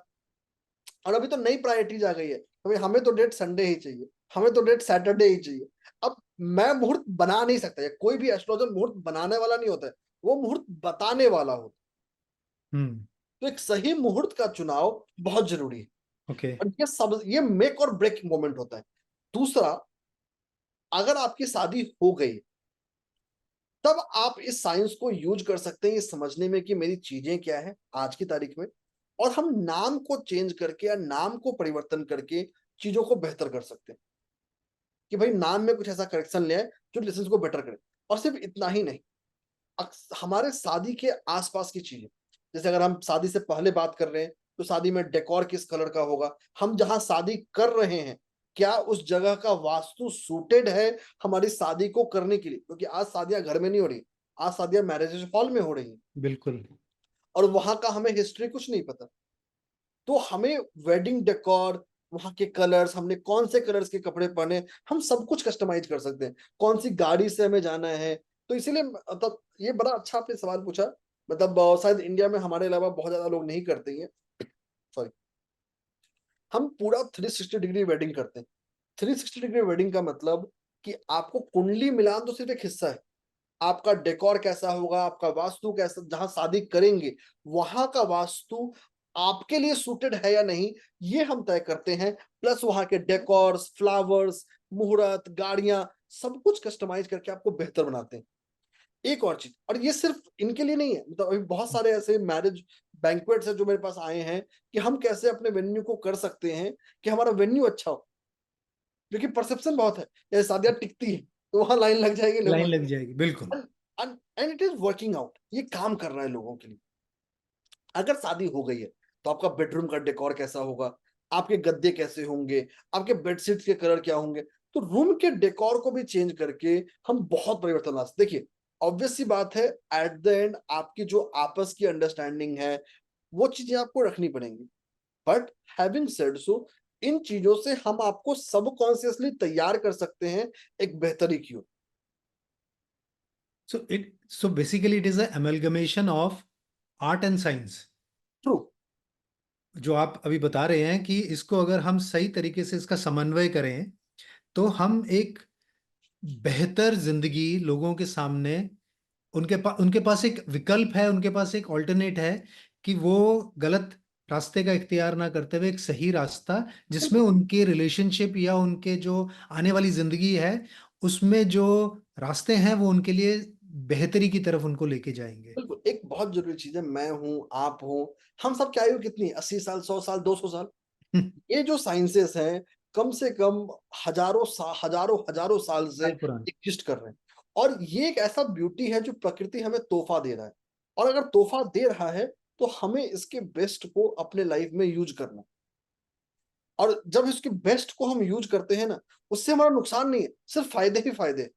और अभी तो नई प्रायोरिटीज आ गई है, कभी हमें तो डेट संडे ही चाहिए, हमें तो डेट सैटरडे ही चाहिए। अब मैं मुहूर्त बना नहीं सकता, या कोई भी एस्ट्रोलॉजर मुहूर्त बनाने वाला नहीं होता है, वो मुहूर्त बताने वाला होता हम्म। है। तो एक सही मुहूर्त का चुनाव बहुत जरूरी है। ओके। और ये मेक और ब्रेक मोमेंट होता है। दूसरा, अगर आपकी शादी हो गई तब आप इस साइंस को यूज कर सकते हैं ये समझने में कि मेरी चीजें क्या है आज की तारीख में, और हम नाम को चेंज करके या नाम को परिवर्तन करके चीजों को बेहतर कर सकते हैं, कि भाई नाम में कुछ ऐसा करेक्शन ले आए जो रिलेशन को बेटर करे। और सिर्फ इतना ही नहीं, हमारे शादी के आसपास की चीजें, जैसे अगर हम शादी से पहले बात कर रहे हैं तो शादी में डेकोर किस कलर का होगा, हम जहां शादी कर रहे हैं क्या उस जगह का वास्तु सूटेड है हमारी शादी को करने के लिए, क्योंकि आज शादियां घर में नहीं हो रही, आज शादियां मैरिज हॉल में हो रही हैं, बिल्कुल। और वहां का हमें हिस्ट्री कुछ नहीं पता। तो हमें वेडिंग डेकोर, वहां के कलर्स, हमने कौन से कलर्स के कपड़े पहने, हम सब कुछ कस्टमाइज कर सकते हैं, कौन सी गाड़ी से हमें जाना है। तो इसीलिए मतलब ये बड़ा अच्छा आपने सवाल पूछा। मतलब शायद इंडिया में हमारे अलावा बहुत ज्यादा लोग नहीं करते हैं, सॉरी। हम पूरा 360 डिग्री वेडिंग करते हैं। 360 डिग्री वेडिंग का मतलब कि आपको कुंडली मिलान तो सिर्फ एक हिस्सा है, आपका डेकोर कैसा होगा, आपका वास्तु कैसा, जहां शादी करेंगे वहां का वास्तु आपके लिए सूटेड है या नहीं, ये हम तय करते हैं। प्लस वहां के डेकोर्स, फ्लावर्स, मुहूर्त, गाड़ियां, सब कुछ कस्टमाइज करके आपको बेहतर बनाते हैं। एक और चीज, और ये सिर्फ इनके लिए नहीं है, मतलब अभी बहुत सारे ऐसे मैरिज बैंक्वेट्स है जो मेरे पास आए हैं कि हम कैसे अपने वेन्यू को कर सकते हैं कि हमारा वेन्यू अच्छा हो, क्योंकि परसेप्शन बहुत है, ये शादियां टिकती है तो वहां लाइन लग जाएगी लाइन लोगों लग जाएगी, बिल्कुल। And it is working out, ये काम कर रहा है लोगों के लिए। अगर शादी हो गई है तो आपका बेडरूम का डेकोर कैसा होगा, आपके गद्दे कैसे होंगे, आपके बेडशीट्स के कलर क्या होंगे, तो रूम के डेकोर को भी चेंज करके हम बहुत परिवर्तन ला सकते। देखिए ऑब्वियस सी बात है, एट द एंड आपकी जो आपस की अंडरस्टैंडिंग है वो चीजें आपको रखनी पड़ेंगी, बट हैविंग सेड सो, इन चीजों से हम आपको सबकॉन्शियसली तैयार कर सकते हैं एक बेहतरी की ओर। So basically it is a amalgamation of art and science। True. जो आप अभी बता रहे हैं कि इसको अगर हम सही तरीके से इसका समन्वय करें तो हम एक बेहतर जिंदगी लोगों के सामने, उनके पास एक विकल्प है, उनके पास एक ऑल्टरनेट है कि वो गलत रास्ते का इख्तियार ना करते हुए एक सही रास्ता, जिसमें बिल्कुल उनके रिलेशनशिप या उनके जो आने वाली जिंदगी है उसमें जो रास्ते हैं वो उनके लिए बेहतरी की तरफ उनको लेके जाएंगे। बिल्कुल, एक बहुत जरूरी चीज है, मैं हूं, आप हो, हम सब की आयु कितनी है, 80 साल, 100 साल, 200 साल। ये जो साइंसेस हैं कम से कम हजारों हजारों साल से साल पुरानी। एग्जिस्ट कर रहे हैं, और ये एक ऐसा ब्यूटी है जो प्रकृति हमें तोहफा दे रहा है। और अगर तोहफा दे रहा है तो हमें इसके बेस्ट को अपने लाइफ में यूज करना है। और जब इसके बेस्ट को हम यूज करते हैं ना, उससे हमारा नुकसान नहीं है, सिर्फ फायदे ही फायदे हैं।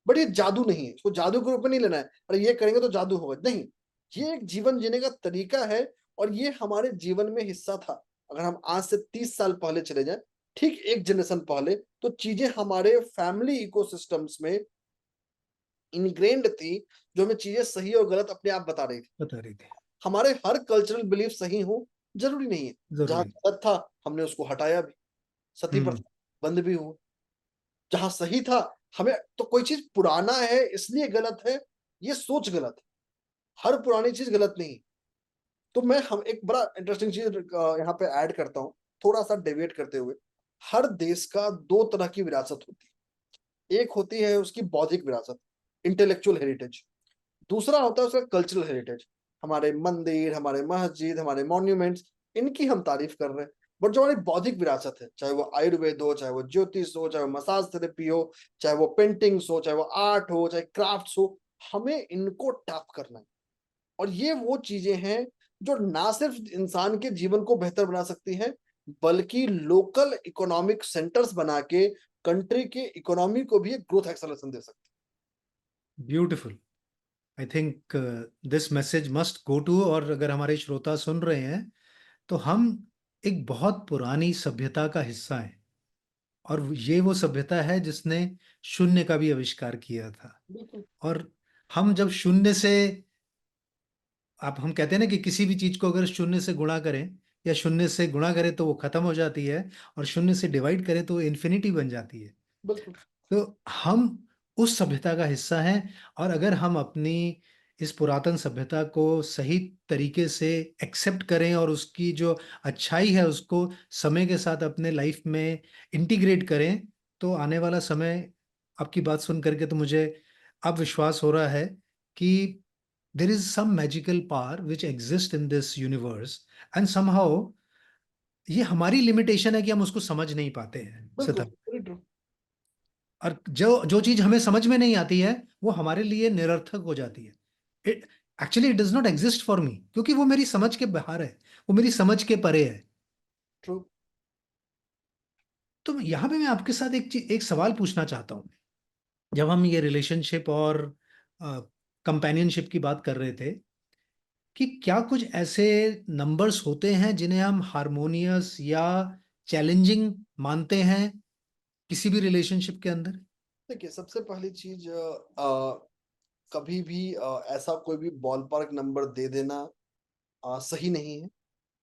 बट ये जादू नहीं है, इसको जादू के रूप में नहीं लेना है, अरे ये करेंगे तो जादू होगा, नहीं। ये एक जीवन जीने का तरीका है, और ये हमारे जीवन में हिस्सा था। अगर हम आज से 30 साल पहले चले जाएं, ठीक एक जनरेशन पहले, तो चीजें हमारे फैमिली इकोसिस्टम्स में इनग्रेन्ड थी, जो हमें चीजें सही और गलत अपने आप बता रही थी। बता रही थी। हमारे हर कल्चरल बिलीफ सही हो जरूरी नहीं है, जहां जरूरी। गलत था हमने उसको हटाया भी, सती हम्म। प्रथा बंद भी हुआ। जहां सही था, हमें तो कोई चीज पुराना है इसलिए गलत है, ये सोच गलत है, हर पुरानी चीज गलत नहीं। तो मैं हम एक बड़ा इंटरेस्टिंग चीज यहाँ पे ऐड करता हूँ, थोड़ा सा डेविएट करते हुए। हर देश का दो तरह की विरासत होती है, एक होती है उसकी बौद्धिक विरासत, इंटेलेक्चुअल हेरिटेज, दूसरा होता है उसका कल्चरल हेरिटेज, हमारे मंदिर, हमारे मस्जिद, हमारे मॉन्यूमेंट्स, इनकी हम तारीफ कर रहे हैं। बट जो हमारी बौद्धिक विरासत है, चाहे वो आयुर्वेद हो, चाहे वो ज्योतिष हो, चाहे वो मसाज थेरेपी हो, चाहे वो पेंटिंग्स हो, चाहे वो आर्ट हो, चाहे क्राफ्ट्स हो, हमें इनको टैप करना है। और ये वो चीजें हैं जो ना सिर्फ इंसान के जीवन को बेहतर बना सकती हैं, बल्कि लोकल इकोनॉमिक सेंटर्स बना के कंट्री के इकोनॉमी को भी एक ग्रोथ एक्सेलरेशन दे सकती beautiful. I think this message must go to, और अगर हमारे श्रोता सुन रहे हैं तो हम एक बहुत पुरानी सभ्यता का हिस्सा हैं, और ये वो सभ्यता है जिसने शून्य का भी आविष्कार किया था। है। बिल्कुल। और हम जब शून्य से, आप हम कहते हैं ना कि किसी भी चीज को अगर शून्य से गुणा करें या शून्य से गुणा करें तो वो खत्म हो जाती है, और शून्य से डिवाइड करें तो वो इन्फिनिटी बन जाती है। बिल्कुल। तो हम उस सभ्यता का हिस्सा हैं, और अगर हम अपनी इस पुरातन सभ्यता को सही तरीके से एक्सेप्ट करें और उसकी जो अच्छाई है उसको समय के साथ अपने लाइफ में इंटीग्रेट करें, तो आने वाला समय, आपकी बात सुन करके तो मुझे अब विश्वास हो रहा है कि there is some magical power which exist in this universe, and somehow ये हमारी लिमिटेशन है कि हम उसको समझ नहीं पाते हैं बिल्कुल, सिद्धार्थ। Very true. और जो जो चीज हमें समझ में नहीं आती है वो हमारे लिए निरर्थक हो जाती है। It actually it does not exist for me, क्योंकि वो मेरी समझ के बाहर है, वो मेरी समझ के परे है। ट्रू। तो यहाँ पे मैं आपके साथ एक सवाल पूछना चाहता हूँ। जब हम ये रिलेशनशिप और कंपेनियनशिप की बात कर रहे थे, कि क्या कुछ ऐसे नंबर्स होते हैं जिन्हें हम हारमोनियस या चैलेंजिंग मानते हैं किसी भी रिलेशनशिप के अंदर? देखिए, सबसे पहली चीज, कभी भी ऐसा कोई भी बॉल पार्क नंबर दे देना सही नहीं है।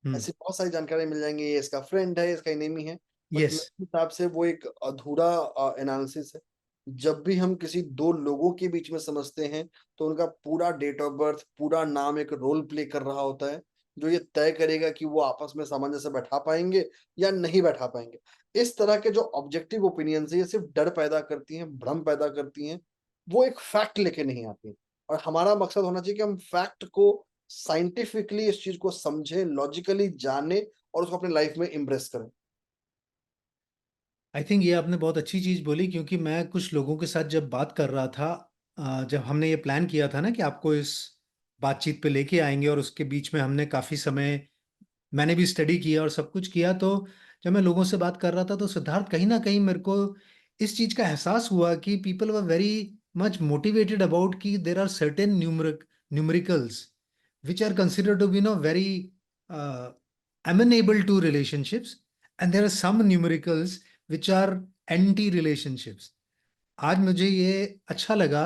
हम्म। ऐसी बहुत सारी जानकारी मिल जाएंगी, ये इसका फ्रेंड है, इसका एनिमी है, बट यस। मेरे हिसाब से वो एक अधूरा एनालिसिस है। जब भी हम किसी दो लोगों के बीच में समझते हैं, तो उनका पूरा डेट ऑफ बर्थ, पूरा नाम एक रोल प्ले कर रहा होता है, जो ये तय करेगा कि वो आपस में सामंजस्य बैठा पाएंगे या नहीं बैठा पाएंगे। इस तरह के जो ऑब्जेक्टिव ओपिनियन है, ये सिर्फ डर पैदा करती हैं, भ्रम पैदा करती हैं, वो एक फैक्ट लेके नहीं आती। और हमारा मकसद होना चाहिए कि हम फैक्ट को साइंटिफिकली, इस चीज को समझें, लॉजिकली जाने और उसको अपने लाइफ में इम्प्रेस करें। आई थिंक ये आपने बहुत अच्छी चीज बोली, क्योंकि मैं कुछ लोगों के साथ जब बात कर रहा था, जब हमने ये प्लान किया था ना कि आपको इस बातचीत पे लेके आएंगे, और उसके बीच में हमने काफी समय, मैंने भी स्टडी किया और सब कुछ किया, तो जब मैं लोगों से बात कर रहा था तो सिद्धार्थ कहीं ना कहीं मेरे को इस चीज का एहसास हुआ कि people were very much motivated about कि there are certain numericals which are considered to be very amenable to relationships, and there are some numericals which are anti relationships. आज मुझे ये अच्छा लगा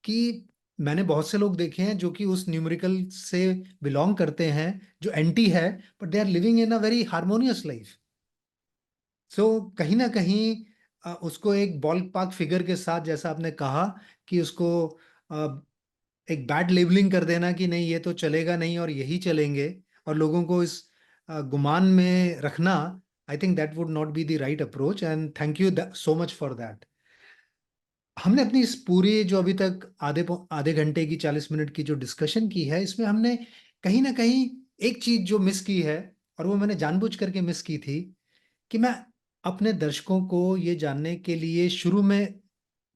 कि मैंने बहुत से लोग देखे हैं जो कि उस न्यूमेरिकल से बिलोंग करते हैं, जो एंटी है, but they are living in a very harmonious life. So कहीं ना कहीं उसको एक बॉल पार्क फिगर के साथ, जैसा आपने कहा, कि उसको एक बैड लेबलिंग कर देना कि नहीं ये तो चलेगा नहीं और यही चलेंगे, और लोगों को इस गुमान में रखना, I think that would not be the right approach, and thank you so much for that. हमने अपनी इस पूरी जो अभी तक आधे घंटे की 40 मिनट की जो डिस्कशन की है, इसमें हमने कहीं ना कहीं एक चीज जो मिस की है, और वो मैंने जानबूझ करके मिस की थी, कि मैं अपने दर्शकों को ये जानने के लिए शुरू में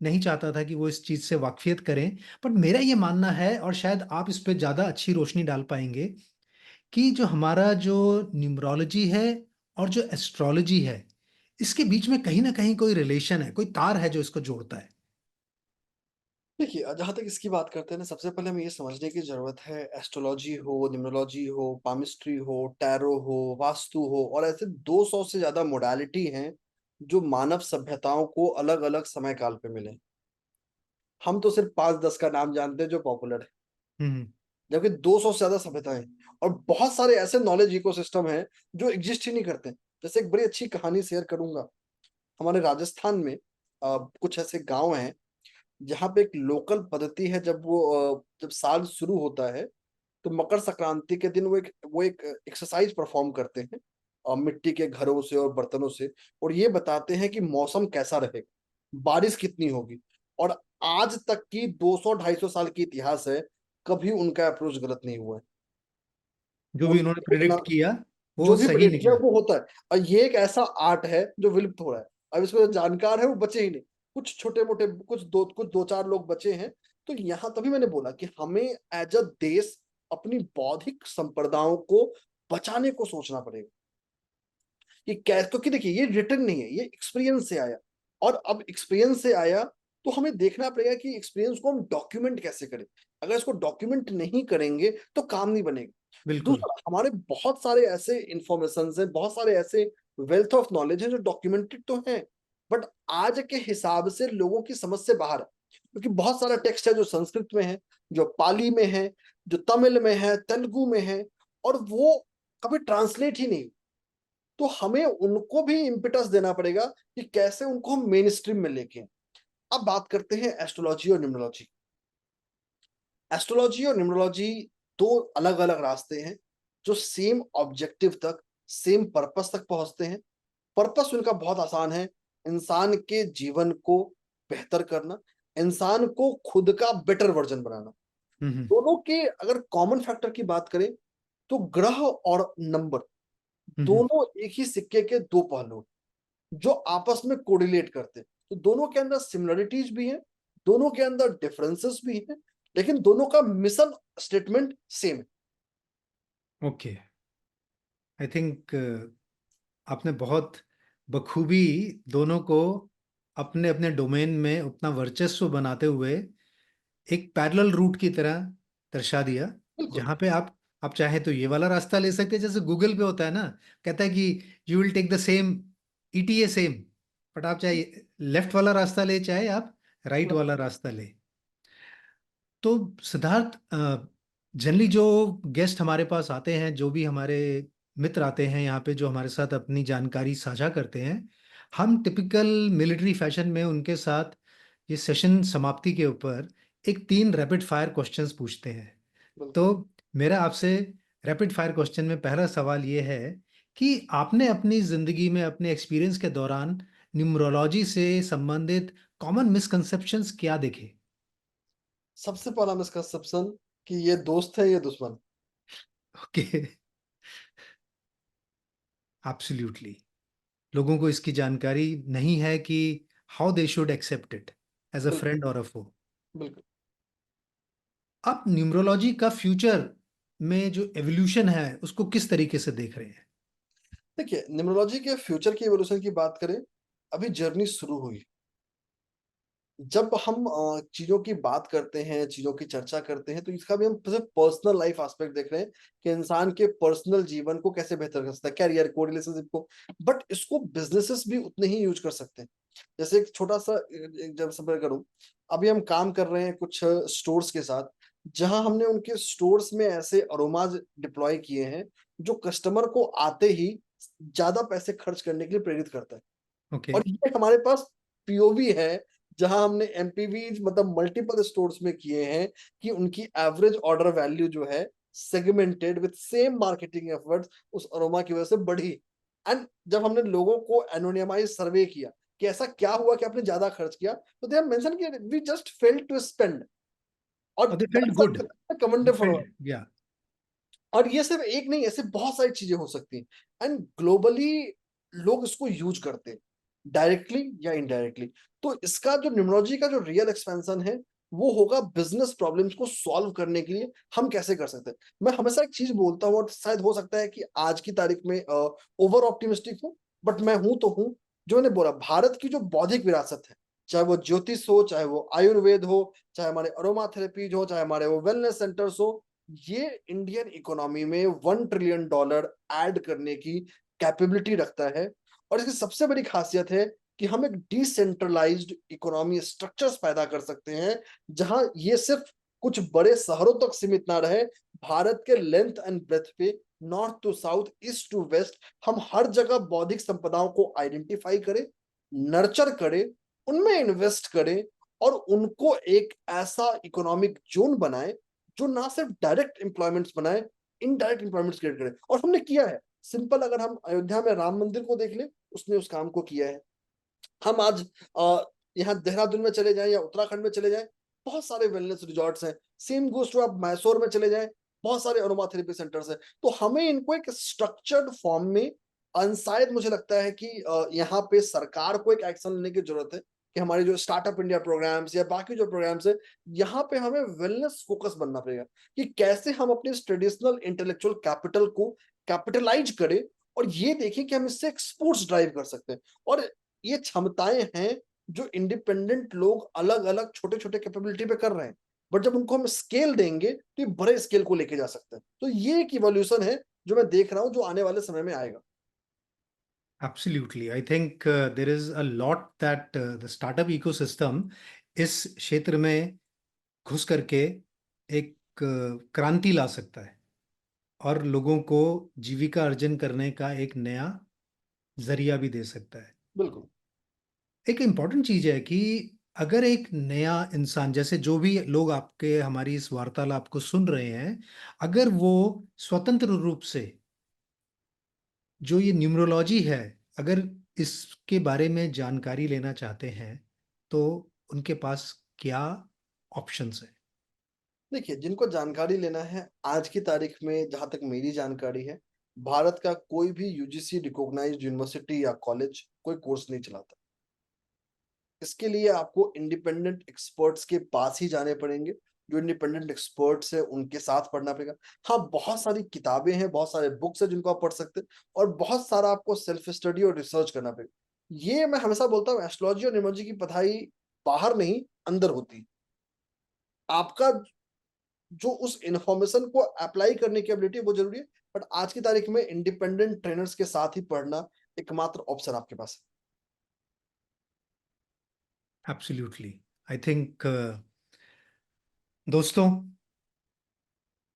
नहीं चाहता था कि वो इस चीज से वाकफियत करें। बट मेरा ये मानना है, और शायद आप इस पे ज्यादा अच्छी रोशनी डाल पाएंगे, कि जो हमारा जो न्यूमरोलॉजी है और जो एस्ट्रोलॉजी है, इसके बीच में कहीं ना कहीं कोई रिलेशन है, कोई तार है जो इसको जोड़ता है। देखिए, जहां तक इसकी बात करते हैं ना, सबसे पहले हमें ये समझने की जरूरत है, एस्ट्रोलॉजी हो, न्यूमरोलॉजी हो, पामिस्ट्री हो, टैरो हो, वास्तु हो, और ऐसे 200 से ज्यादा मोडालिटी हैं जो मानव सभ्यताओं को अलग अलग समय काल पे मिले। हम तो सिर्फ 5-10 का नाम जानते हैं जो पॉपुलर है, हम्म। जबकि 200 से ज्यादा सभ्यताएं हैं। और बहुत सारे ऐसे नॉलेज इकोसिस्टम हैं जो एग्जिस्ट ही नहीं करते। जैसे एक बड़ी अच्छी कहानी शेयर करूंगा। हमारे राजस्थान में कुछ ऐसे गांव हैं जहाँ पे एक लोकल पद्धति है, जब साल शुरू होता है, तो मकर संक्रांति के दिन वो एक एक्सरसाइज परफॉर्म करते हैं, मिट्टी के घरों से और बर्तनों से, और ये बताते हैं कि मौसम कैसा रहेगा, बारिश कितनी होगी। और आज तक की 200-250 साल की इतिहास है, कभी उनका अप्रोच गलत नहीं हुआ है। जो भी उन्होंने उनका प्रिडिक्ट किया वो जो भी सही प्रेडिक्ट किया निकला। वो होता है। और ये एक ऐसा आर्ट है जो विलुप्त हो रहा है। अब इसमें जो जानकार है वो बचे ही नहीं, कुछ छोटे मोटे, कुछ दो चार लोग बचे हैं। तो यहाँ तभी मैंने बोला कि हमें एज अ देश अपनी बौद्धिक संप्रदायों को बचाने को सोचना पड़ेगा। ये कैसे, क्योंकि देखिए ये रिटर्न नहीं है, ये एक्सपीरियंस से आया। और अब एक्सपीरियंस से आया, तो हमें देखना पड़ेगा कि एक्सपीरियंस को हम डॉक्यूमेंट कैसे करें। अगर इसको डॉक्यूमेंट नहीं करेंगे तो काम नहीं बनेगा। बिल्कुल। दूसरा, हमारे बहुत सारे ऐसे इंफॉर्मेशन हैं, बहुत सारे ऐसे वेल्थ ऑफ नॉलेज है जो डॉक्यूमेंटेड तो हैं, बट आज के हिसाब से लोगों की समझ से बाहर है। क्योंकि बहुत सारा टेक्स्ट है जो संस्कृत में है, जो पाली में है, जो तमिल में है, तेलुगु में है, और वो कभी ट्रांसलेट ही नहीं। तो हमें उनको भी इम्पिटस देना पड़ेगा कि कैसे उनको हम मेन स्ट्रीम में लेके आएं। अब बात करते हैं एस्ट्रोलॉजी और न्यूमरोलॉजी। एस्ट्रोलॉजी और न्यूमरोलॉजी दो अलग अलग रास्ते हैं जो सेम ऑब्जेक्टिव तक, सेम पर्पस तक पहुंचते हैं। पर्पस उनका बहुत आसान है, इंसान के जीवन को बेहतर करना, इंसान को खुद का बेटर वर्जन बनाना। हम्म। दोनों के अगर कॉमन फैक्टर की बात करें तो ग्रह और नंबर हम्म। दोनों एक ही सिक्के के दो पहलू हैं, जो आपस में कोरिलेट करते हैं। तो दोनों के अंदर सिमिलरिटीज भी हैं, दोनों के अंदर डिफरेंसेस भी हैं, लेकिन दोनों का मिशन स्टेटमेंट सेम है। ओके, आई थिंक आपने बहुत बखूबी दोनों को अपने अपने डोमेन में उतना वर्चस्व बनाते हुए एक पैरेलल रूट की तरह दर्शा दिया, बिल्कुल। जहां पे आप चाहे तो ये वाला रास्ता ले सकते हैं, जैसे गूगल पे होता है ना, कहता है कि you will take the same ETA same, but आप चाहे लेफ्ट वाला रास्ता ले, चाहे आप राइट वाला रास्ता ले। तो सिद्धार्थ, जनरली जो गेस्ट हमारे पास आते हैं, जो भी हमारे मित्र आते हैं यहाँ पे, जो हमारे साथ अपनी जानकारी साझा करते हैं, हम टिपिकल मिलिट्री फैशन में उनके साथ ये सेशन समाप्ति के ऊपर एक 3 रैपिड फायर क्वेश्चंस पूछते हैं। तो बिल्कुल। मेरा आपसे रैपिड फायर क्वेश्चन में पहला सवाल ये है कि आपने अपनी जिंदगी में अपने एक्सपीरियंस के दौरान न्यूमरोलॉजी से संबंधित कॉमन मिसकंसेप्शंस क्या देखे? सबसे पहला मिसकंसेप्शन कि ये दोस्त है, ये दुश्मन। Okay, absolutely. लोगों को इसकी जानकारी नहीं है कि how they should accept it as a बिल्कुल। फ्रेंड और अ फो। बिल्कुल। आप न्यूमरोलॉजी का फ्यूचर में जो एवोल्यूशन है उसको किस तरीके से देख रहे हैं? देखिए, न्यूमरोलॉजी के फ्यूचर की एवोल्यूशन की बात करें, अभी जर्नी शुरू हुई। जब हम चीजों की बात करते हैं, चीजों की चर्चा करते हैं, तो इसका भी हम सिर्फ पर्सनल लाइफ एस्पेक्ट देख रहे हैं कि इंसान के पर्सनल जीवन को कैसे बेहतर कर सकता है, कैरियर को, रिलेशनशिप को। बट इसको बिजनेसेस भी उतने ही यूज कर सकते हैं। जैसे एक छोटा सा जब सफर करूं, अभी हम काम कर रहे हैं कुछ स्टोर्स के साथ, जहां हमने उनके स्टोर्स में ऐसे अरोमाज डिप्लॉय किए हैं जो कस्टमर को आते ही ज्यादा पैसे खर्च करने के लिए प्रेरित करता है। ओके। और ये हमारे पास पीओवी है, जहां हमने एमपीवी मतलब मल्टीपल स्टोर्स में किए हैं कि उनकी एवरेज ऑर्डर वैल्यू जो है segmented with same marketing efforts उस अरोमा की वजह से बढ़ी। एंड जब हमने लोगों को एनोनिमाइज सर्वे किया कि ऐसा क्या हुआ कि आपने ज्यादा खर्च किया, तो दे हैव मेंशन कि we just failed to spend. और और they felt that's good. A they commendable. Felt, yeah. और ये सिर्फ एक नहीं, ऐसे बहुत सारी चीजें हो सकती हैं। एंड ग्लोबली लोग इसको यूज करते हैं, डायरेक्टली या इनडायरेक्टली। तो इसका जो न्यूमरोलॉजी का जो रियल एक्सपेंशन है, वो होगा बिजनेस प्रॉब्लम्स को सॉल्व करने के लिए हम कैसे कर सकते हैं। मैं हमेशा एक चीज बोलता हूँ, और शायद हो सकता है कि आज की तारीख में ओवर ऑप्टिमिस्टिक हूँ, बट मैं हूं तो हूँ। जो मैंने बोला, भारत की जो बौद्धिक विरासत है, चाहे वो ज्योतिष हो, चाहे वो आयुर्वेद हो, चाहे हमारे अरोमा थेरेपीज हो, चाहे हमारे वो वेलनेस सेंटर्स हो, ये इंडियन इकोनॉमी में $1 ट्रिलियन ऐड करने की कैपेबिलिटी रखता है। और इसकी सबसे बड़ी खासियत है कि हम एक डिसेंट्रलाइज्ड इकोनॉमी स्ट्रक्चर्स पैदा कर सकते हैं, जहां ये सिर्फ कुछ बड़े शहरों तक सीमित ना रहे। भारत के लेंथ एंड ब्रेथ पे, north to south, east to west, हम हर जगह बौद्धिक संपदाओं को आइडेंटिफाई करें, नर्चर करें, उनमें इन्वेस्ट करें, और उनको एक ऐसा इकोनॉमिक जोन बनाए जो ना सिर्फ डायरेक्ट एम्प्लॉयमेंट्स बनाए, इनडायरेक्ट एम्प्लॉयमेंट्स क्रिएट करे। और हमने किया है। सिंपल, अगर हम अयोध्या में राम मंदिर को देख ले, उसने उस काम को किया है। हम आज यहाँ देहरादून में चले जाएं या उत्तराखंड में चले जाएं, बहुत सारे वेलनेस रिजॉर्ट्स हैं। सेम गोस टू आप मैसूर में चले जाएं, बहुत सारे अरोमा थेरेपी सेंटर्स हैं। तो हमें इनको एक स्ट्रक्चर्ड फॉर्म में, शायद मुझे लगता है कि यहाँ पे सरकार को एक एक्शन लेने की जरूरत है कि हमारे जो स्टार्टअप इंडिया प्रोग्राम्स या बाकी जो प्रोग्राम्स है, यहाँ पे हमें वेलनेस फोकस बनना पड़ेगा कि कैसे हम अपने ट्रेडिशनल इंटेलेक्चुअल कैपिटल को कैपिटलाइज करें, और ये देखें कि हम इससे एक्सपोर्ट्स ड्राइव कर सकते हैं। और ये क्षमताएं हैं जो इंडिपेंडेंट लोग अलग अलग छोटे छोटे कैपेबिलिटी पे कर रहे हैं, बट जब उनको हम स्केल देंगे तो ये बड़े स्केल को लेके जा सकते हैं। तो ये एक इवोल्यूशन है जो मैं देख रहा हूं, जो आने वाले समय में आएगा। Absolutely, I think there is a lot that the startup ecosystem इस क्षेत्र में घुस करके एक क्रांति ला सकता है और लोगों को जीविका अर्जन करने का एक नया जरिया भी दे सकता है। बिल्कुल। एक इम्पॉर्टेंट चीज है कि अगर एक नया इंसान, जैसे जो भी लोग आपके हमारी इस वार्तालाप को सुन रहे हैं, अगर वो स्वतंत्र रूप से जो ये न्यूमरोलॉजी है, अगर इसके बारे में जानकारी लेना चाहते हैं, तो उनके पास क्या ऑप्शंस है? देखिए, जिनको जानकारी लेना है आज की तारीख में, जहां तक मेरी जानकारी है, भारत का कोई भी यूजीसी रिकॉग्नाइज्ड यूनिवर्सिटी या कॉलेज कोई कोर्स नहीं चलाता। इसके लिए आपको इंडिपेंडेंट एक्सपर्ट्स के पास ही जाने पड़ेंगे। जो इंडिपेंडेंट एक्सपर्ट्स है उनके साथ पढ़ना पड़ेगा। हाँ, बहुत सारी किताबें हैं, बहुत सारे बुक्स हैं जिनको आप पढ़ सकते हैं, और बहुत सारा आपको सेल्फ स्टडी और रिसर्च करना पड़ेगा। ये मैं हमेशा बोलता हूँ, एस्ट्रोलॉजी और न्यूमरोलॉजी की पढ़ाई बाहर नहीं, अंदर होती है। आपका जो उस इंफॉर्मेशन को अप्लाई करने की एबिलिटी, वो जरूरी है। बट आज की तारीख में इंडिपेंडेंट ट्रेनर्स के साथ ही पढ़ना एकमात्र ऑप्शन आपके पास है। एब्सोल्युटली। आई थिंक दोस्तों,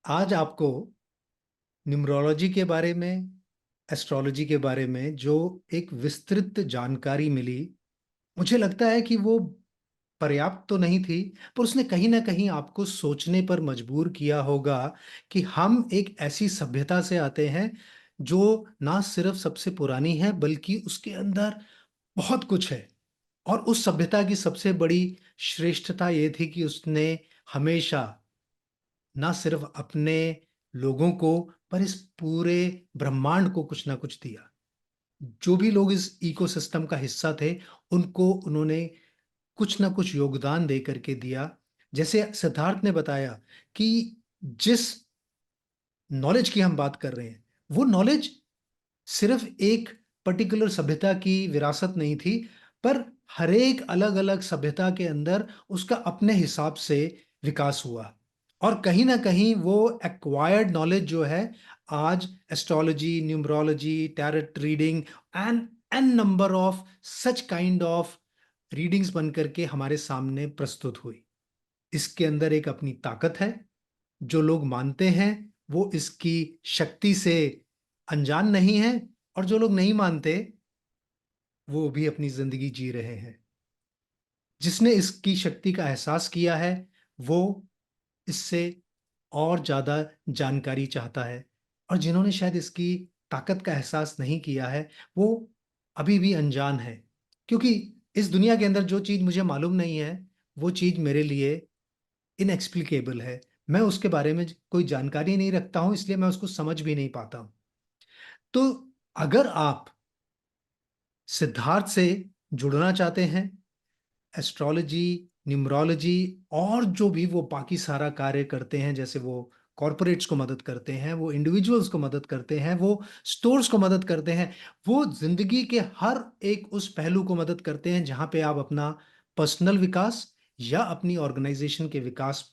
आज आपको न्यूमरोलॉजी के बारे में, एस्ट्रोलॉजी के बारे में जो एक विस्तृत जानकारी मिली, मुझे लगता है कि वो पर्याप्त तो नहीं थी, पर उसने कहीं ना कहीं आपको सोचने पर मजबूर किया होगा कि हम एक ऐसी सभ्यता से आते हैं जो ना सिर्फ सबसे पुरानी है, बल्कि उसके अंदर बहुत कुछ है। और उस सभ्यता की सबसे बड़ी श्रेष्ठता ये थी कि उसने हमेशा ना सिर्फ अपने लोगों को, पर इस पूरे ब्रह्मांड को कुछ ना कुछ दिया। जो भी लोग इस इकोसिस्टम का हिस्सा थे, उनको उन्होंने कुछ ना कुछ योगदान दे करके दिया। जैसे सिद्धार्थ ने बताया कि जिस नॉलेज की हम बात कर रहे हैं, वो नॉलेज सिर्फ एक पर्टिकुलर सभ्यता की विरासत नहीं थी, पर हर एक अलग अलग सभ्यता के अंदर उसका अपने हिसाब से विकास हुआ। और कहीं ना कहीं वो एक्वायर्ड नॉलेज जो है, आज astrology, numerology, tarot reading and an number of such kind of readings ban करके हमारे सामने प्रस्तुत हुई। इसके अंदर एक अपनी ताकत है। जो लोग मानते हैं वो इसकी शक्ति से अनजान नहीं है, और जो लोग नहीं मानते वो भी अपनी जिंदगी जी रहे हैं। जिसने इसकी शक्ति का एहसास किया है, वो इससे और ज्यादा जानकारी चाहता है। और जिन्होंने शायद इसकी ताकत का एहसास नहीं किया है, वो अभी भी अनजान है। क्योंकि इस दुनिया के अंदर जो चीज मुझे मालूम नहीं है, वो चीज मेरे लिए इनएक्सप्लिकेबल है। मैं उसके बारे में कोई जानकारी नहीं रखता हूं, इसलिए मैं उसको समझ भी नहीं पाता हूं। तो अगर आप सिद्धार्थ से जुड़ना चाहते हैं, एस्ट्रोलॉजी, न्यूमरोलॉजी और जो भी वो बाकी सारा कार्य करते हैं, जैसे वो कॉरपोरेट्स को मदद करते हैं, वो इंडिविजुअल्स को मदद करते हैं, वो स्टोर्स को मदद करते हैं, वो जिंदगी के हर एक उस पहलू को मदद करते हैं जहां पे आप अपना पर्सनल विकास या अपनी ऑर्गेनाइजेशन के विकास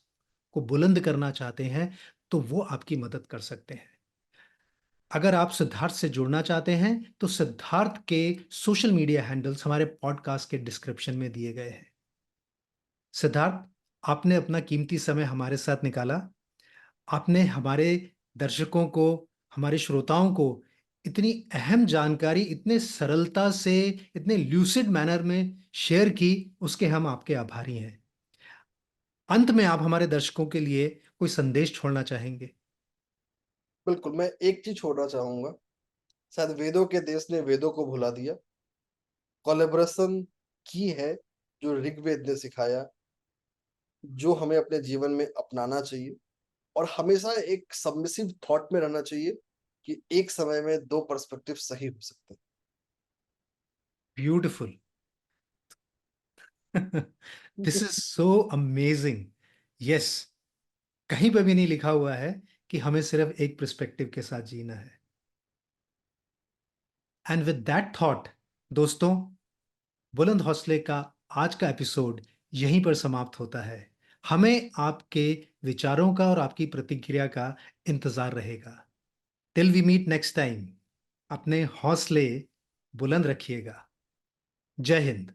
को बुलंद करना चाहते हैं, तो वो आपकी मदद कर सकते हैं। अगर आप सिद्धार्थ से जुड़ना चाहते हैं, तो सिद्धार्थ के सोशल मीडिया हैंडल्स हमारे पॉडकास्ट के डिस्क्रिप्शन में दिए गए हैं। सिद्धार्थ, आपने अपना कीमती समय हमारे साथ निकाला। आपने हमारे दर्शकों को, हमारे श्रोताओं को इतनी अहम जानकारी इतने सरलता से, इतने ल्यूसिड मैनर में शेयर की, उसके हम आपके आभारी हैं। अंत में आप हमारे दर्शकों के लिए कोई संदेश छोड़ना चाहेंगे? बिल्कुल, मैं एक चीज छोड़ना चाहूंगा। शायद वेदों के देश ने वेदों को भुला दिया। कोलेब्रेशन की है जो ऋग्वेद ने सिखाया, जो हमें अपने जीवन में अपनाना चाहिए। और हमेशा एक सबमिसिव थॉट में रहना चाहिए कि एक समय में दो पर्सपेक्टिव सही हो सकते ब्यूटिफुल। दिस हैं। Is so amazing. यस, कहीं पर भी नहीं लिखा हुआ है कि हमें सिर्फ एक पर्सपेक्टिव के साथ जीना है। एंड विद दैट थॉट, दोस्तों, बुलंद हौसले का आज का एपिसोड यहीं पर समाप्त होता है। हमें आपके विचारों का और आपकी प्रतिक्रिया का इंतजार रहेगा। Till we meet next time, अपने हौसले बुलंद रखिएगा। जय हिंद।